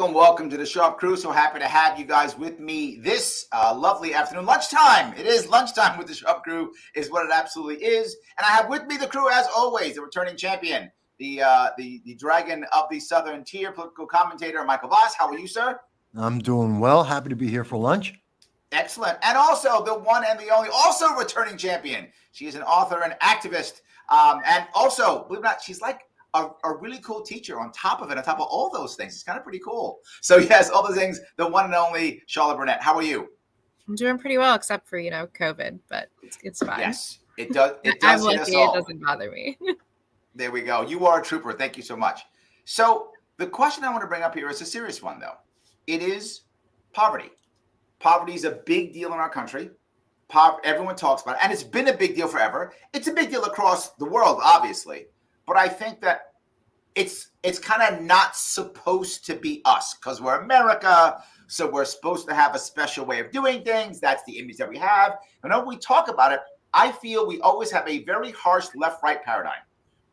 Welcome to the Sharpe Crew. So happy to have you guys with me this lovely afternoon. Lunchtime. It is lunchtime with the Sharpe Crew is what it absolutely is. And I have with me the crew, as always, the returning champion, the dragon of the Southern Tier, political commentator, Michael Vass. How are you, sir? I'm doing well. Happy to be here for lunch. Excellent. And also the one and the only, also returning champion. She is an author and activist. And also, believe it or not, she's like a really cool teacher on top of it, on top of all those things. It's kind of pretty cool. So yes, all the things, the one and only Charla Burnett. How are you? I'm doing pretty well, except for, COVID, but it's fine. Yes, it does. I'm lucky it doesn't bother me. There we go. You are a trooper. Thank you so much. So the question I want to bring up here is a serious one, though. It is poverty. Poverty is a big deal in our country. Everyone talks about it, and it's been a big deal forever. It's a big deal across the world, obviously. But I think that it's kind of not supposed to be us because we're America. So we're supposed to have a special way of doing things. That's the image that we have. And when we talk about it, I feel we always have a very harsh left-right paradigm,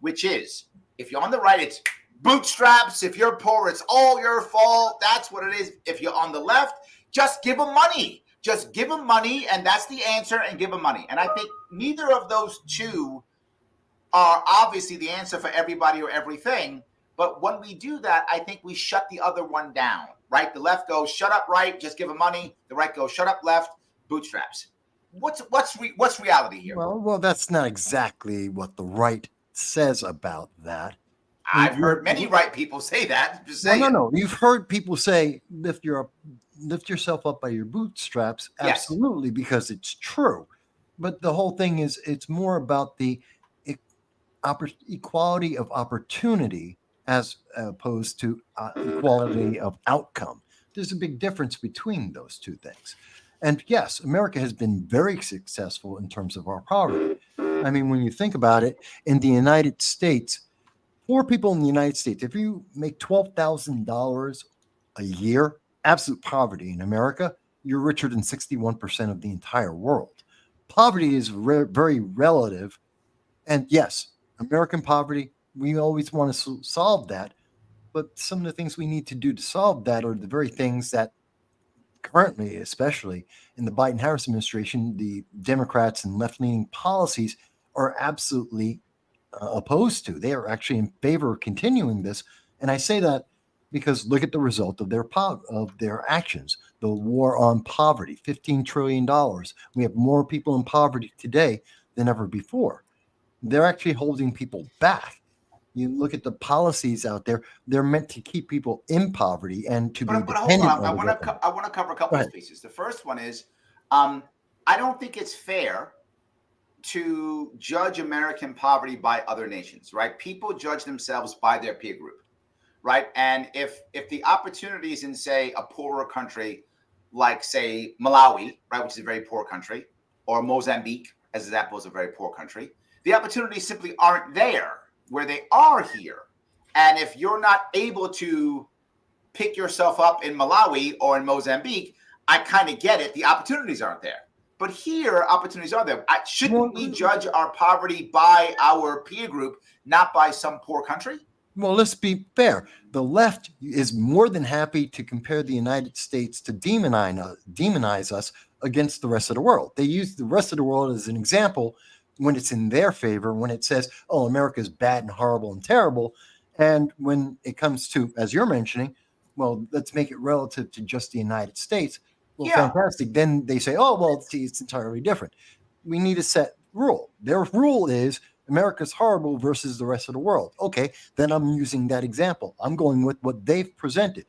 which is if you're on the right, it's bootstraps. If you're poor, it's all your fault. That's what it is. If you're on the left, just give them money. Just give them money. And that's the answer, and give them money. And I think neither of those two are obviously the answer for everybody or everything. But when we do that, I think we shut the other one down, right? The left goes, shut up, right? Just give them money. The right goes, shut up, left, bootstraps. What's reality here? Well, that's not exactly what the right says about that. I've heard many right people say that. Just saying. No. You've heard people say, lift yourself up by your bootstraps. Absolutely, yes. Because it's true. But the whole thing is, it's more about the equality of opportunity as opposed to equality of outcome. There's a big difference between those two things. And yes, America has been very successful in terms of our poverty. I mean, when you think about it, in the United States, poor people in the United States, if you make $12,000 a year, absolute poverty in America, you're richer than 61% of the entire world. Poverty is very relative. And yes, American poverty, we always want to solve that. But some of the things we need to do to solve that are the very things that currently, especially in the Biden-Harris administration, the Democrats and left-leaning policies are absolutely opposed to. They are actually in favor of continuing this. And I say that because look at the result of their actions. The war on poverty, $15 trillion. We have more people in poverty today than ever before. They're actually holding people back. You look at the policies out there; they're meant to keep people in poverty and to be dependent on. I want to cover a couple of pieces. The first one is, I don't think it's fair to judge American poverty by other nations. Right? People judge themselves by their peer group, right? And if the opportunities in, say, a poorer country like, say, Malawi, right, which is a very poor country, or Mozambique, as example, is a very poor country. The opportunities simply aren't there where they are here. And if you're not able to pick yourself up in Malawi or in Mozambique, I kind of get it. The opportunities aren't there. But here, opportunities are there. Shouldn't we judge our poverty by our peer group, not by some poor country? Well, let's be fair. The left is more than happy to compare the United States to demonize us against the rest of the world. They use the rest of the world as an example when it's in their favor, when it says, oh, America is bad and horrible and terrible. And when it comes to, as you're mentioning, well, let's make it relative to just the United States. Well, fantastic. Then they say, oh, well, it's entirely different. We need a set rule. Their rule is America's horrible versus the rest of the world. Okay, then I'm using that example. I'm going with what they've presented.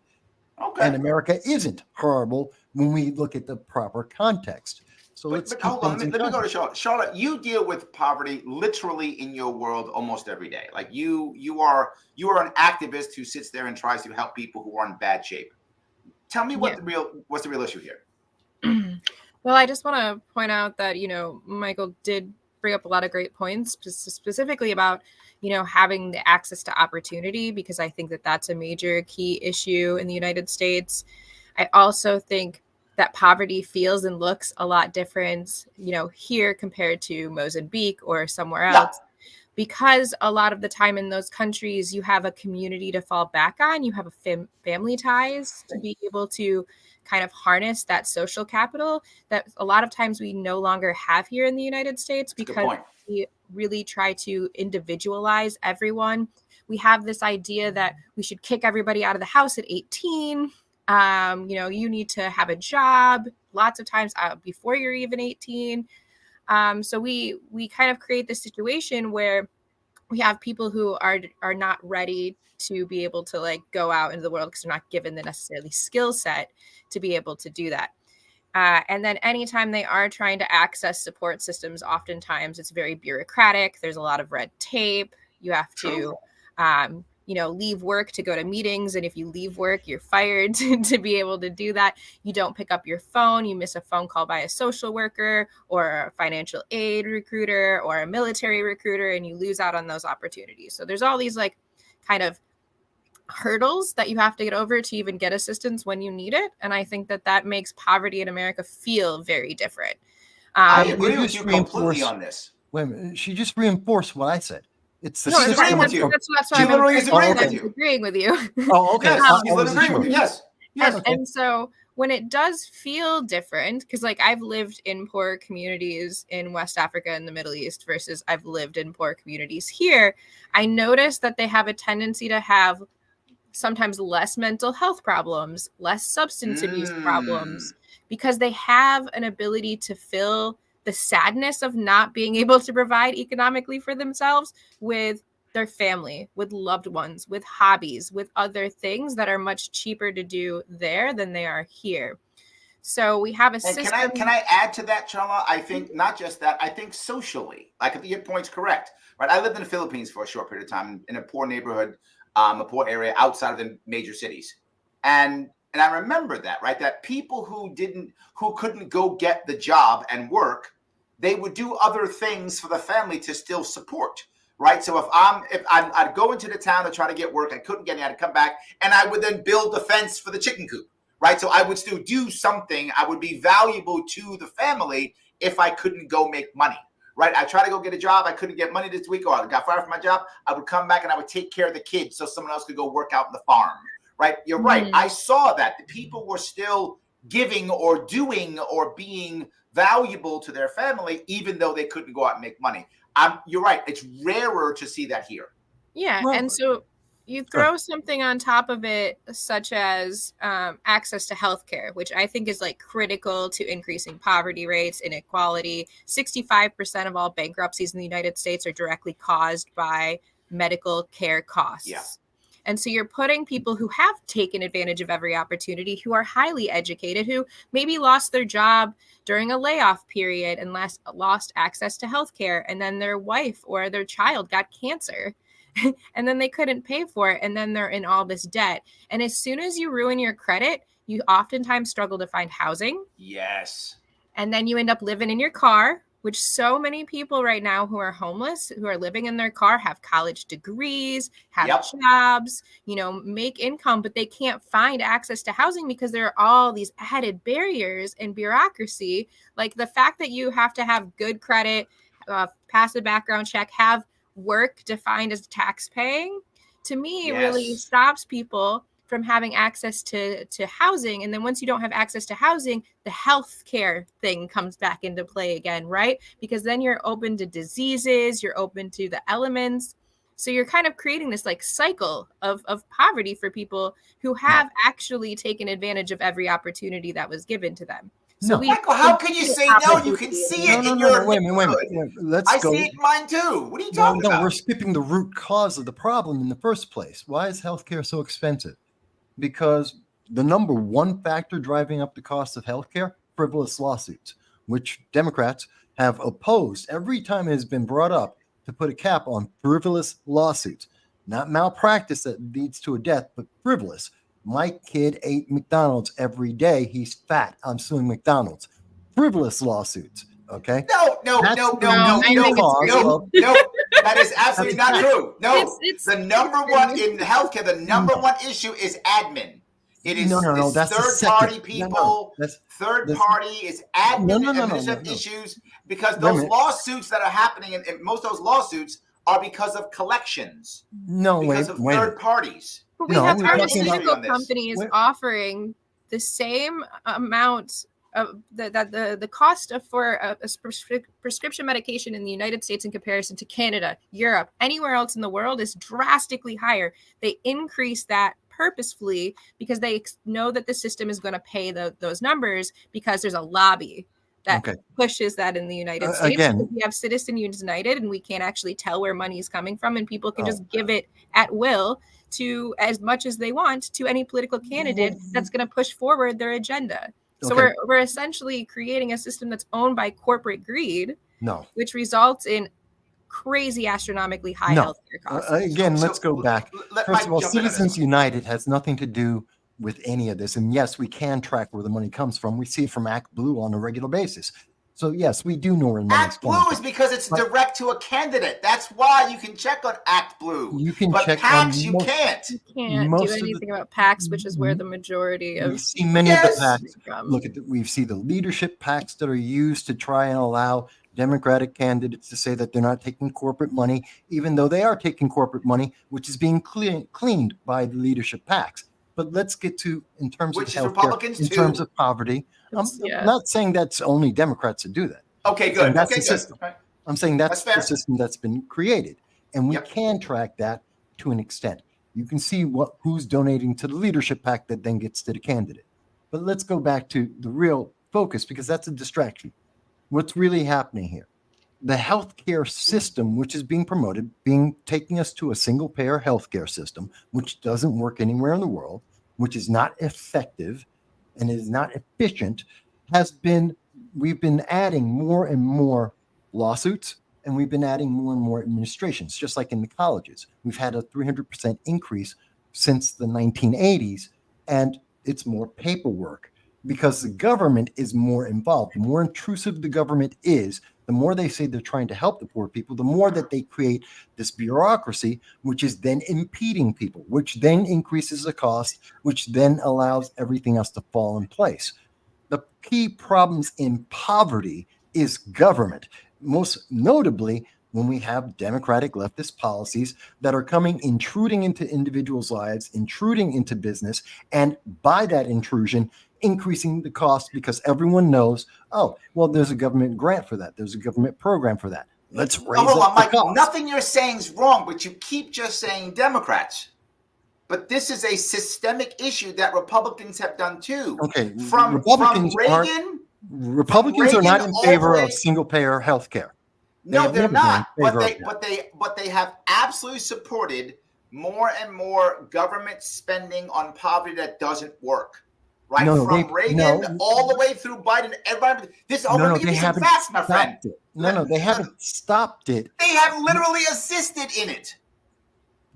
Okay. And America isn't horrible when we look at the proper context. So but hold on, let me go to Charlotte. Charlotte, you deal with poverty literally in your world almost every day. Like you are an activist who sits there and tries to help people who are in bad shape. Tell me what's the real issue here? Well, I just want to point out that, Michael did bring up a lot of great points, specifically about, having the access to opportunity, because I think that that's a major key issue in the United States. I also think that poverty feels and looks a lot different, here compared to Mozambique or somewhere else. Because a lot of the time in those countries, you have a community to fall back on, you have a family ties to be able to kind of harness that social capital that a lot of times we no longer have here in the United States, because we really try to individualize everyone. We have this idea that we should kick everybody out of the house at 18. You need to have a job lots of times before you're even 18. So we kind of create this situation where we have people who are not ready to be able to like go out into the world because they're not given the necessarily skill set to be able to do that. And then anytime they are trying to access support systems, oftentimes it's very bureaucratic. There's a lot of red tape. You have to, leave work to go to meetings. And if you leave work, you're fired to be able to do that. You don't pick up your phone. You miss a phone call by a social worker or a financial aid recruiter or a military recruiter, and you lose out on those opportunities. So there's all these like kind of hurdles that you have to get over to even get assistance when you need it. And I think that makes poverty in America feel very different. I agree with you completely on this. Wait a minute. She just reinforced what I said. It's the system. That's why I'm agreeing with you. Oh, okay. She's agreeing with you. Yes. And so when it does feel different, because like I've lived in poor communities in West Africa and the Middle East versus I've lived in poor communities here, I noticed that they have a tendency to have sometimes less mental health problems, less substance abuse problems, because they have an ability to fill the sadness of not being able to provide economically for themselves with their family, with loved ones, with hobbies, with other things that are much cheaper to do there than they are here. So we have a system. Can I add to that, Charla? I think not just that, I think socially, like your point's correct, right? I lived in the Philippines for a short period of time in a poor neighborhood, a poor area outside of the major cities. And I remember that, right? That people who couldn't go get the job and work, they would do other things for the family to still support, right? So if I'd go into the town to try to get work, I couldn't get any, I'd come back and I would then build a fence for the chicken coop, right? So I would still do something. I would be valuable to the family if I couldn't go make money, right? I tried to go get a job. I couldn't get money this week, or I got fired from my job. I would come back and I would take care of the kids so someone else could go work out in the farm. Right. You're right. I saw that the people were still giving or doing or being valuable to their family, even though they couldn't go out and make money. You're right. It's rarer to see that here. Yeah. Well, and so you throw something on top of it, such as access to healthcare, which I think is like critical to increasing poverty rates, inequality. 65% of all bankruptcies in the United States are directly caused by medical care costs. Yeah. And so you're putting people who have taken advantage of every opportunity, who are highly educated, who maybe lost their job during a layoff period and lost access to healthcare, and then their wife or their child got cancer and then they couldn't pay for it, and then they're in all this debt. And as soon as you ruin your credit, you oftentimes struggle to find housing. Yes. And then you end up living in your car, which so many people right now who are homeless, who are living in their car, have college degrees, have jobs, make income, but they can't find access to housing because there are all these added barriers and bureaucracy. Like the fact that you have to have good credit, pass a background check, have work defined as tax paying, to me, really stops people from having access to housing. And then once you don't have access to housing, the healthcare thing comes back into play again, right? Because then you're open to diseases, you're open to the elements. So you're kind of creating this like cycle of poverty for people who have actually taken advantage of every opportunity that was given to them. So Michael, how can you say no? You can see it in your wait a minute. Let's go. I see it in mine too. What are you talking about? No, we're skipping the root cause of the problem in the first place. Why is healthcare so expensive? Because the number one factor driving up the cost of healthcare, frivolous lawsuits, which Democrats have opposed every time it has been brought up to put a cap on frivolous lawsuits. Not malpractice that leads to a death, but frivolous. My kid ate McDonald's every day. He's fat. I'm suing McDonald's. Frivolous lawsuits. Okay. No. I think it's That is absolutely not true. No, It's the number one in healthcare, the number one issue is admin. It is No. That's the third-party second. people. Third party is admin administrative issues, because those lawsuits that are happening, and most of those lawsuits are because of collections. Because of third parties. But we have pharmaceutical companies offering the same amount of the cost for a prescription medication in the United States in comparison to Canada, Europe, anywhere else in the world is drastically higher. They increase that purposefully because they know that the system is going to pay those numbers, because there's a lobby that pushes that in the United States. Again, we have Citizens United, and we can't actually tell where money is coming from, and people can just give it at will to as much as they want to any political candidate that's going to push forward their agenda. So we're essentially creating a system that's owned by corporate greed, which results in crazy astronomically high healthcare costs. Again, let's go back. First of all, Citizens United has nothing to do with any of this. And yes, we can track where the money comes from. We see it from Act Blue on a regular basis. So yes, we do know where money Act Blue is because it's direct to a candidate. That's why you can check on Act Blue. You can but check PACs, on you can't. You can't do anything about PACs, which is where the majority of. We see many of the PACs. Look at we see the leadership PACs that are used to try and allow Democratic candidates to say that they're not taking corporate money, even though they are taking corporate money, which is being cleaned by the leadership PACs. But let's get to in terms of healthcare, in terms of poverty. I'm not saying that's only Democrats that do that. Okay, good. That's the system. I'm saying that's the system that's been created, and we can track that to an extent. You can see who's donating to the leadership PAC that then gets to the candidate. But let's go back to the real focus, because that's a distraction. What's really happening here? The healthcare system, which is being promoted, taking us to a single-payer healthcare system, which doesn't work anywhere in the world, which is not effective and is not efficient, we've been adding more and more lawsuits, and we've been adding more and more administrations, just like in the colleges. We've had a 300% increase since the 1980s, and it's more paperwork because the government is more involved. The more intrusive the government is, the more they say they're trying to help the poor people, the more that they create this bureaucracy, which is then impeding people, which then increases the cost, which then allows everything else to fall in place. The key problems in poverty is government, most notably when we have democratic leftist policies that are intruding into individuals' lives, intruding into business, and by that intrusion, increasing the cost because everyone knows, there's a government grant for that. There's a government program for that. Let's raise hold on, the Mike. cost. Nothing you're saying is wrong, but you keep just saying Democrats. But this is a systemic issue that Republicans have done too. Okay, Republicans are not in favor of single-payer health care. No, they're not. But they have absolutely supported more and more government spending on poverty that doesn't work. Right, from Reagan all the way through Biden, everybody. They haven't fast, my friend. They haven't stopped it. They have literally assisted in it.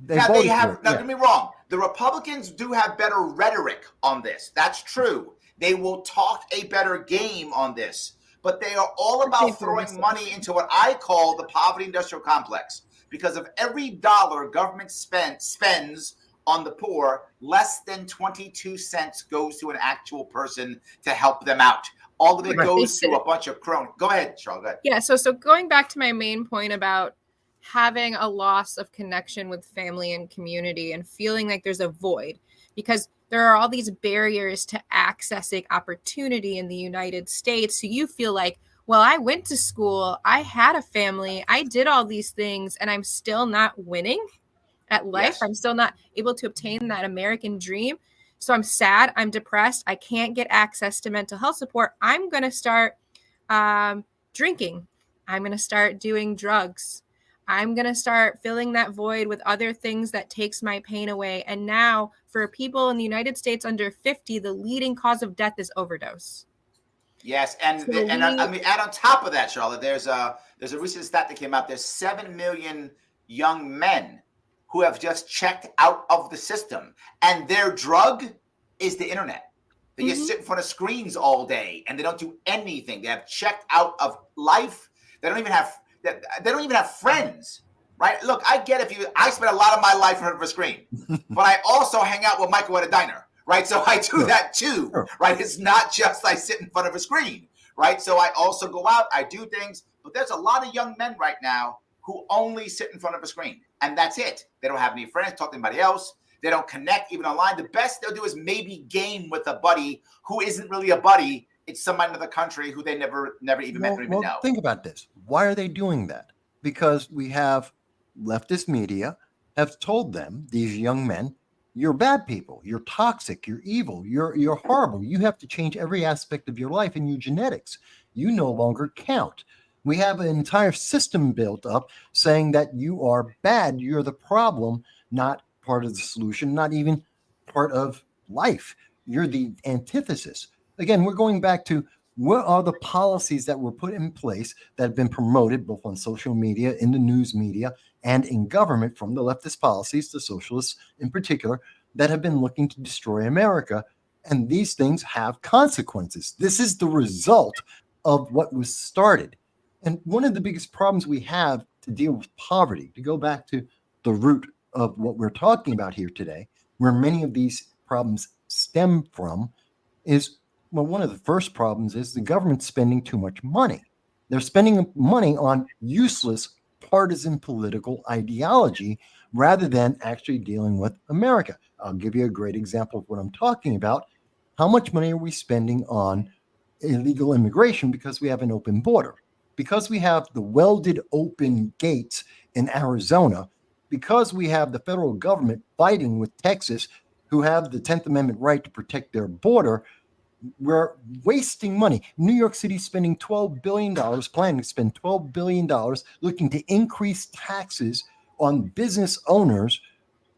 Don't get me wrong. The Republicans do have better rhetoric on this. That's true. They will talk a better game on this, but they are all about throwing money into what I call the poverty industrial complex. Because of every dollar government spends on the poor, less than 22 cents goes to an actual person to help them out. All of it goes to a bunch of cronies. Go ahead, Charla. Yeah, so going back to my main point about having a loss of connection with family and community and feeling like there's a void, because there are all these barriers to accessing opportunity in the United States. So you feel like, well, I went to school, I had a family, I did all these things, and I'm still not winning at life. Yes. I'm still not able to obtain that American dream. So I'm sad. I'm depressed. I can't get access to mental health support. I'm going to start drinking. I'm going to start doing drugs. I'm going to start filling that void with other things that takes my pain away. And now for people in the United States under 50, the leading cause of death is overdose. Yes. And on top of that, Charlotte, there's a recent stat that came out. There's 7 million young men who have just checked out of the system, and their drug is the internet. They just sit in front of screens all day and they don't do anything. They have checked out of life. They don't even have friends. Right? Look, I get I spend a lot of my life in front of a screen, but I also hang out with Michael at a diner, right? So I do that too, right? It's not just I sit in front of a screen, right? So I also go out, I do things, but there's a lot of young men right now who only sit in front of a screen, and that's it. They don't have any friends, talk to anybody else. They don't connect even online. The best they'll do is maybe game with a buddy who isn't really a buddy. It's somebody in another country who they never even met or even know. Think about this. Why are they doing that? Because we have leftist media have told them, these young men, you're bad people, you're toxic, you're evil, you're horrible. You have to change every aspect of your life and your genetics. You no longer count. We have an entire system built up saying that you are bad, you're the problem, not part of the solution, not even part of life. You're the antithesis. Again, we're going back to what are the policies that were put in place that have been promoted both on social media, in the news media, and in government from the leftist policies, the socialists in particular, that have been looking to destroy America. And these things have consequences. This is the result of what was started. And one of the biggest problems we have to deal with poverty, to go back to the root of what we're talking about here today, where many of these problems stem from, is, well, one of the first problems is the government's spending too much money. They're spending money on useless partisan political ideology rather than actually dealing with America. I'll give you a great example of what I'm talking about. How much money are we spending on illegal immigration because we have an open border? Because we have the welded open gates in Arizona, because we have the federal government fighting with Texas, who have the 10th Amendment right to protect their border, we're wasting money. New York City spending $12 billion, planning to spend $12 billion, looking to increase taxes on business owners.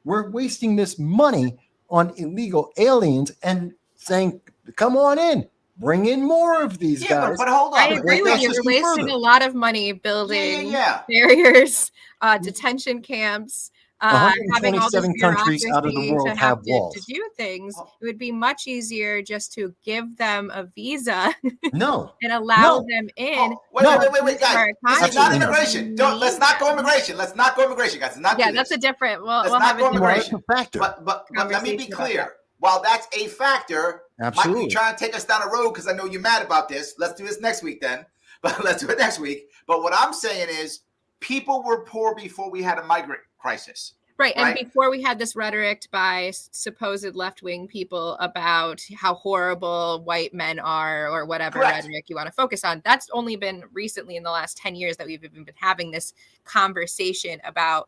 We're wasting this money on illegal aliens and saying, come on in, bring in more of these guys. But hold on. I agree with you. We're wasting a lot of money building barriers, detention camps, having all this countries out of the world have walls. To do things. It would be much easier just to give them a visa and allow them in. Wait, guys. This is not immigration. Let's not go immigration. Let's not go immigration, guys. That's a different. Let's not go immigration. But let me be clear. While that's a factor, absolutely, Mike, you trying to take us down a road because I know you're mad about this. Let's do this next week then. But let's do it next week. But what I'm saying is, people were poor before we had a migrant crisis. Right. And before we had this rhetoric by supposed left-wing people about how horrible white men are or whatever rhetoric you want to focus on, that's only been recently in the last 10 years that we've even been having this conversation about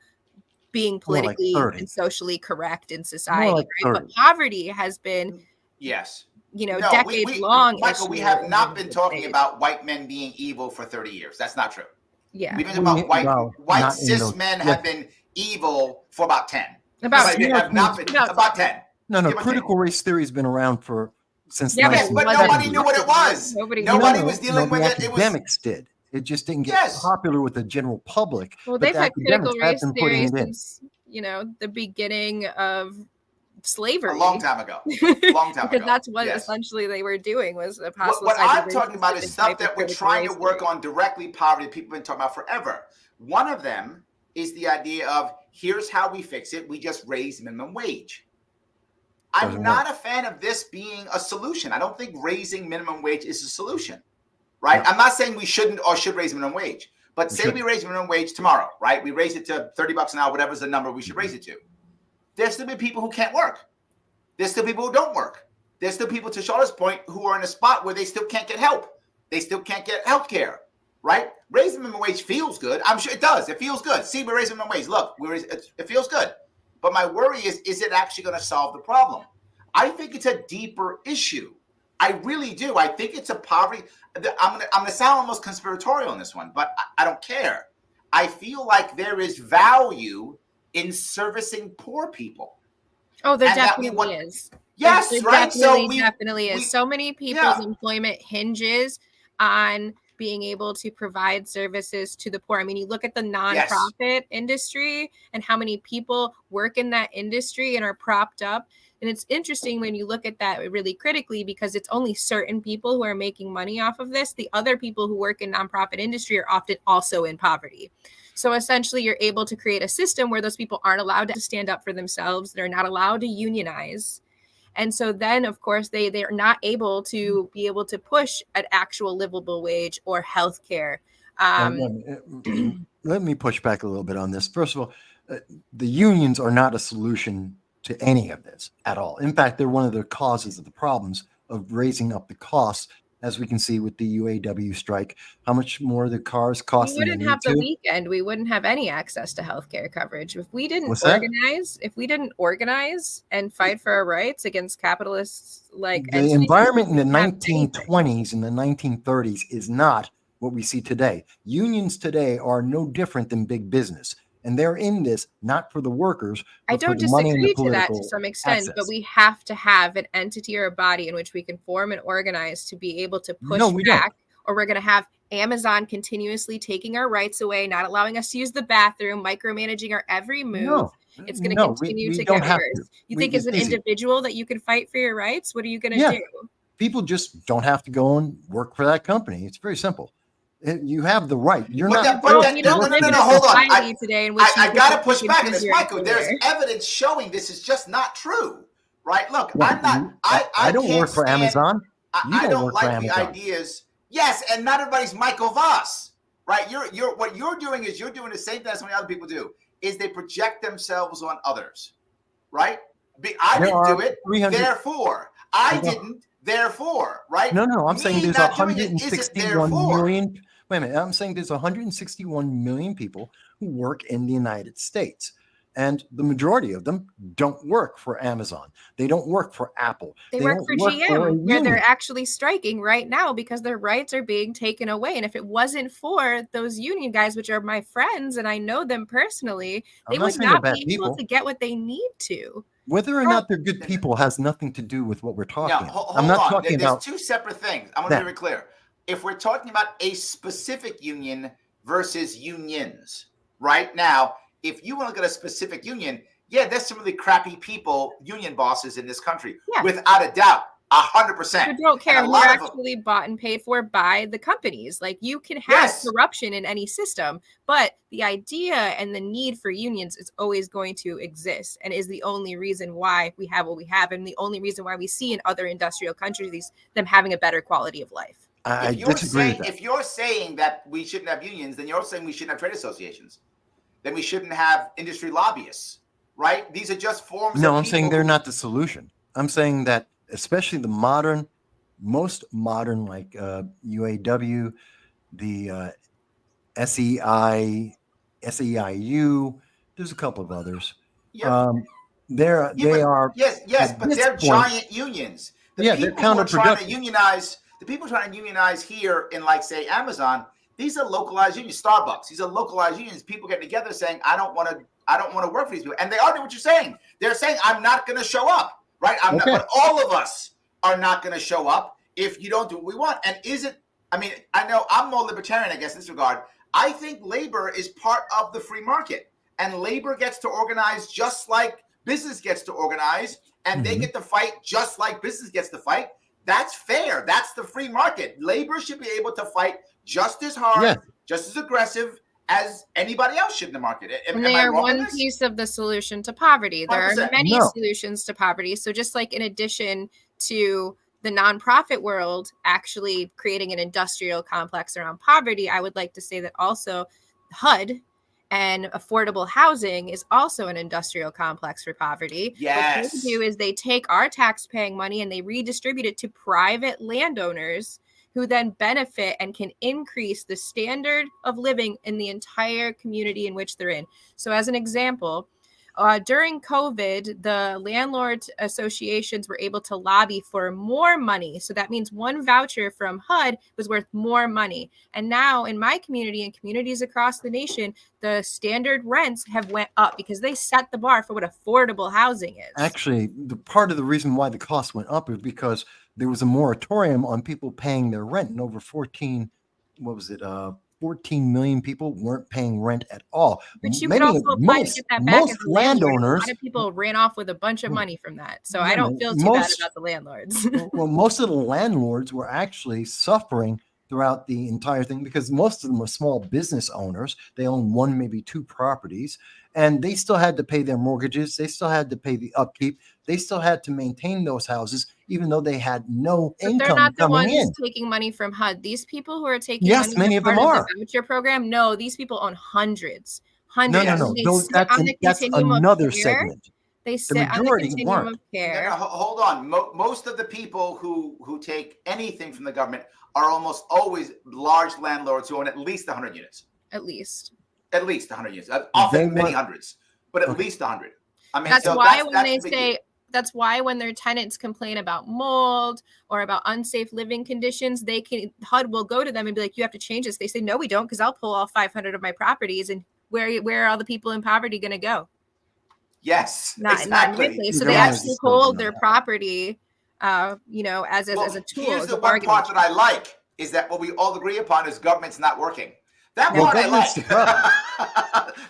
being politically and socially correct in society. Right? But poverty has been decades long. Michael, we have not been talking about white men being evil for 30 years. That's not true. Yeah. We've been talking about white cis men have been evil for about 10. About 10. No, critical race theory has been around since but nobody knew what it was. Nobody was dealing with it. Academics did. It just didn't get popular with the general public. Well, they've had critical race theory since, the beginning of slavery. A long time ago. Because that's what essentially they were doing was apostatizing. What I'm talking about is stuff that we're trying to work on directly poverty that people have been talking about forever. One of them is the idea of here's how we fix it. We just raise minimum wage. I'm not a fan of this being a solution. I don't think raising minimum wage is a solution, right? No. I'm not saying we shouldn't or should raise minimum wage, but say we raise minimum wage tomorrow, right? We raise it to $30 an hour, whatever's the number we should raise it to. There's still be people who can't work. There's still people who don't work. There's still people, to Charlotte's point, who are in a spot where they still can't get help. They still can't get health care, right? Raising minimum wage feels good. I'm sure it does. It feels good. See, we're raising minimum wage. Look, it feels good. But my worry is it actually going to solve the problem? I think it's a deeper issue. I really do. I think it's a poverty. I'm going to sound almost conspiratorial in this one, but I don't care. I feel like there is value in servicing poor people. Oh, there definitely is. Yes, there right. Definitely is. So many people's employment hinges on being able to provide services to the poor. I mean, you look at the Yes. nonprofit industry and how many people work in that industry and are propped up. And it's interesting when you look at that really critically, because it's only certain people who are making money off of this. The other people who work in nonprofit industry are often also in poverty. So essentially, you're able to create a system where those people aren't allowed to stand up for themselves. They're not allowed to unionize. And so then, of course, they're not able to be able to push an actual livable wage or health care. Let me push back a little bit on this. First of all, the unions are not a solution to any of this at all. In fact, they're one of the causes of the problems of raising up the costs, as we can see with the UAW strike, how much more the cars cost. We wouldn't have the weekend. We wouldn't have any access to healthcare coverage if we didn't organize. If we didn't organize and fight for our rights against capitalists, like the environment in the 1920s and the 1930s is not what we see today. Unions today are no different than big business. And they're in this not for the workers. I don't disagree to that to some extent, but we have to have an entity or a body in which we can form and organize to be able to push back, or we're going to have Amazon continuously taking our rights away, not allowing us to use the bathroom, micromanaging our every move. It's going to continue to get worse. You think as an individual that you can fight for your rights? What are you going to do? People just don't have to go and work for that company. It's very simple. You have the right. You're not. You don't live in a society today in which I got to push back on this, Michael. There's evidence showing this is just not true, right? Look, I'm not. I don't work for Amazon. I don't like the ideas. Yes, and not everybody's Michael Vass, right? What you're doing is you're doing the same thing as many other people do. Is they project themselves on others, right? I didn't do it, therefore I didn't. Therefore, right? No, I'm saying there's 161 million. Wait a minute. I'm saying there's 161 million people who work in the United States. And the majority of them don't work for Amazon. They don't work for Apple. They work for GM, where they're actually striking right now because their rights are being taken away. And if it wasn't for those union guys, which are my friends, and I know them personally, they would not be able to get what they need to. Whether or not they're good people has nothing to do with what we're talking about. I'm not talking about. There's two separate things. I'm going to be very clear. If we're talking about a specific union versus unions, right now, if you want to look at a specific union, there's some really crappy people, union bosses in this country, without a doubt, 100%. Who don't care who are actually bought and paid for by the companies. Like, you can have corruption in any system, but the idea and the need for unions is always going to exist, and is the only reason why we have what we have, and the only reason why we see in other industrial countries them having a better quality of life. If you're saying that we shouldn't have unions, then you're saying we shouldn't have trade associations. Then we shouldn't have industry lobbyists, right? These are just forms. No, I'm saying they're not the solution. I'm saying that especially the most modern, like UAW, the SEIU, there's a couple of others. Yeah. They are. Yes, but they're giant unions. The people who are trying to unionize. The people trying to unionize here in, like, say, Amazon, these are localized unions. Starbucks, these are localized unions. People getting together saying, I don't want to work for these people. And they are doing what you're saying. They're saying, I'm not going to show up, right? But all of us are not going to show up if you don't do what we want. And I know I'm more libertarian, I guess, in this regard. I think labor is part of the free market. And labor gets to organize just like business gets to organize. And they get to fight just like business gets to fight. That's fair. That's the free market. Labor should be able to fight just as hard, just as aggressive as anybody else should in the market. And they are one piece of the solution to poverty. There are many solutions to poverty. So just like in addition to the nonprofit world actually creating an industrial complex around poverty, I would like to say that also HUD and affordable housing is also an industrial complex for poverty. Yes. What they do is they take our tax-paying money and they redistribute it to private landowners who then benefit and can increase the standard of living in the entire community in which they're in. So as an example, during COVID, the landlord associations were able to lobby for more money. So that means one voucher from HUD was worth more money. And now in my community and communities across the nation, the standard rents have went up because they set the bar for what affordable housing is. Actually, the part of the reason why the cost went up is because there was a moratorium on people paying their rent in over 14 what was it? 14 million people weren't paying rent at all. But you could also apply to get that back as most a landlord. A landowners. lot of people ran off with a bunch of money from that. So I Yeah, don't feel too bad about the landlords. well, most of the landlords were actually suffering throughout the entire thing because most of them were small business owners. They own one, maybe two properties, and they still had to pay their mortgages. They still had to pay the upkeep. They still had to maintain those houses, even though they had no But income they're not the coming ones in. taking money from HUD. These people who are taking Yes, money many as of them part are. of the voucher program, no, these people own hundreds. No. And they sit on the That's continuum of another care. segment. They The sit on the majority continuum weren't. of care. No, hold on. Most of the people who take anything from the government are almost always large landlords who own at least 100 units. At least. At least 100 units. Often many hundreds, but at least 100. I mean, that's why when their tenants complain about mold or about unsafe living conditions, HUD will go to them and be like, you have to change this. They say, no, we don't, because I'll pull all 500 of my properties. And where are all the people in poverty going to go? Yes, Not exactly. So they actually hold their property, as a tool. Here's the one part that I like is that what we all agree upon is government's not working. That part I like.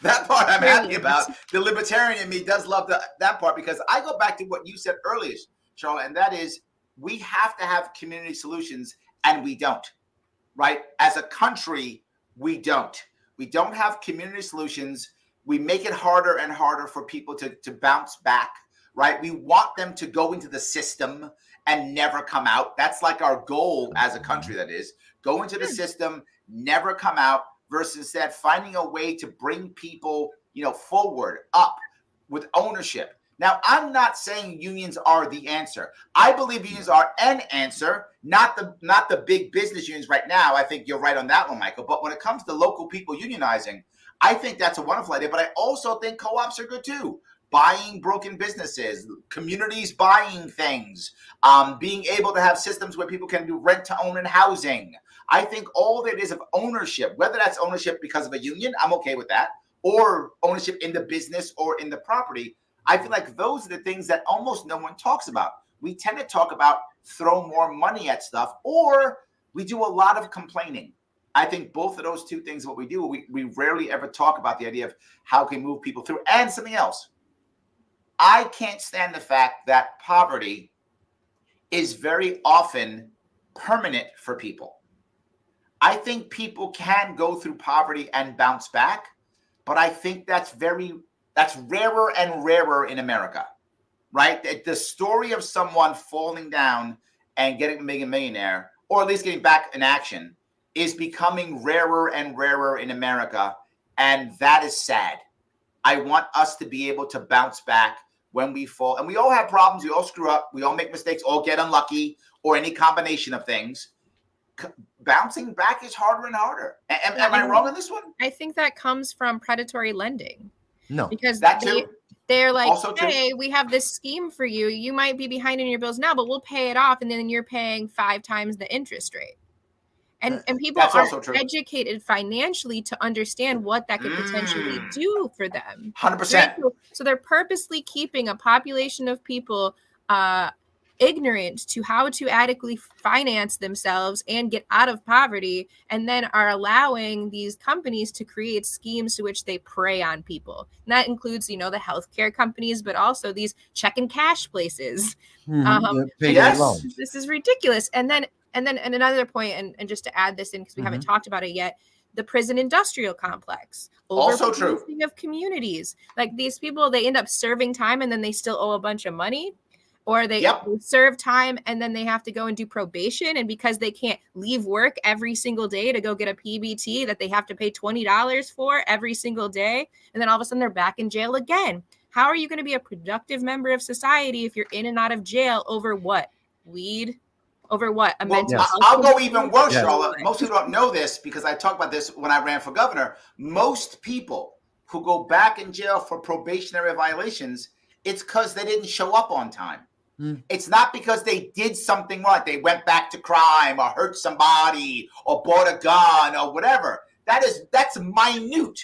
That part I'm happy about. The libertarian in me does love that part because I go back to what you said earlier, Charla, and that is we have to have community solutions, and we don't. Right? As a country, we don't. We don't have community solutions. We make it harder and harder for people to bounce back. Right? We want them to go into the system and never come out. That's like our goal as a country, that is. Go into the system, never come out, versus instead finding a way to bring people, forward, up with ownership. Now, I'm not saying unions are the answer. I believe unions are an answer, not the big business unions right now. I think you're right on that one, Michael. But when it comes to local people unionizing, I think that's a wonderful idea. But I also think co-ops are good too. Buying broken businesses, communities buying things, being able to have systems where people can do rent to own and housing. I think all that is of ownership, whether that's ownership because of a union, I'm okay with that, or ownership in the business or in the property. I feel like those are the things that almost no one talks about. We tend to talk about throw more money at stuff, or we do a lot of complaining. I think both of those two things, what we do, we rarely ever talk about the idea of how can we move people through. And something else. I can't stand the fact that poverty is very often permanent for people. I think people can go through poverty and bounce back, but I think that's rarer and rarer in America, right? The story of someone falling down and getting a millionaire, or at least getting back in action, is becoming rarer and rarer in America, and that is sad. I want us to be able to bounce back when we fall. And we all have problems. We all screw up. We all make mistakes, all get unlucky, or any combination of things. Bouncing back is harder and harder. Am I wrong on this one? I think that comes from predatory lending. No. Because that too. They're like, Also hey, too. we have this scheme for you. You might be behind in your bills now, but we'll pay it off. And then you're paying 5 times the interest rate. And people aren't educated financially to understand what that could potentially do for them. 100%. Right? So they're purposely keeping a population of people ignorant to how to adequately finance themselves and get out of poverty, and then are allowing these companies to create schemes to which they prey on people. And that includes, the healthcare companies, but also these check and cash places. Yes. This is ridiculous. And then another point, and just to add this in because we haven't talked about it yet, the prison industrial complex. Also true. Of communities. Like these people, they end up serving time and then they still owe a bunch of money. Or they serve time and then they have to go and do probation. And because they can't leave work every single day to go get a PBT that they have to pay $20 for every single day. And then all of a sudden they're back in jail again. How are you going to be a productive member of society if you're in and out of jail over what? Weed? Over what? I'll go even worse, Charla. Most people don't know this because I talked about this when I ran for governor. Most people who go back in jail for probationary violations, it's because they didn't show up on time. It's not because they did something wrong. They went back to crime or hurt somebody or bought a gun or whatever. That's minute.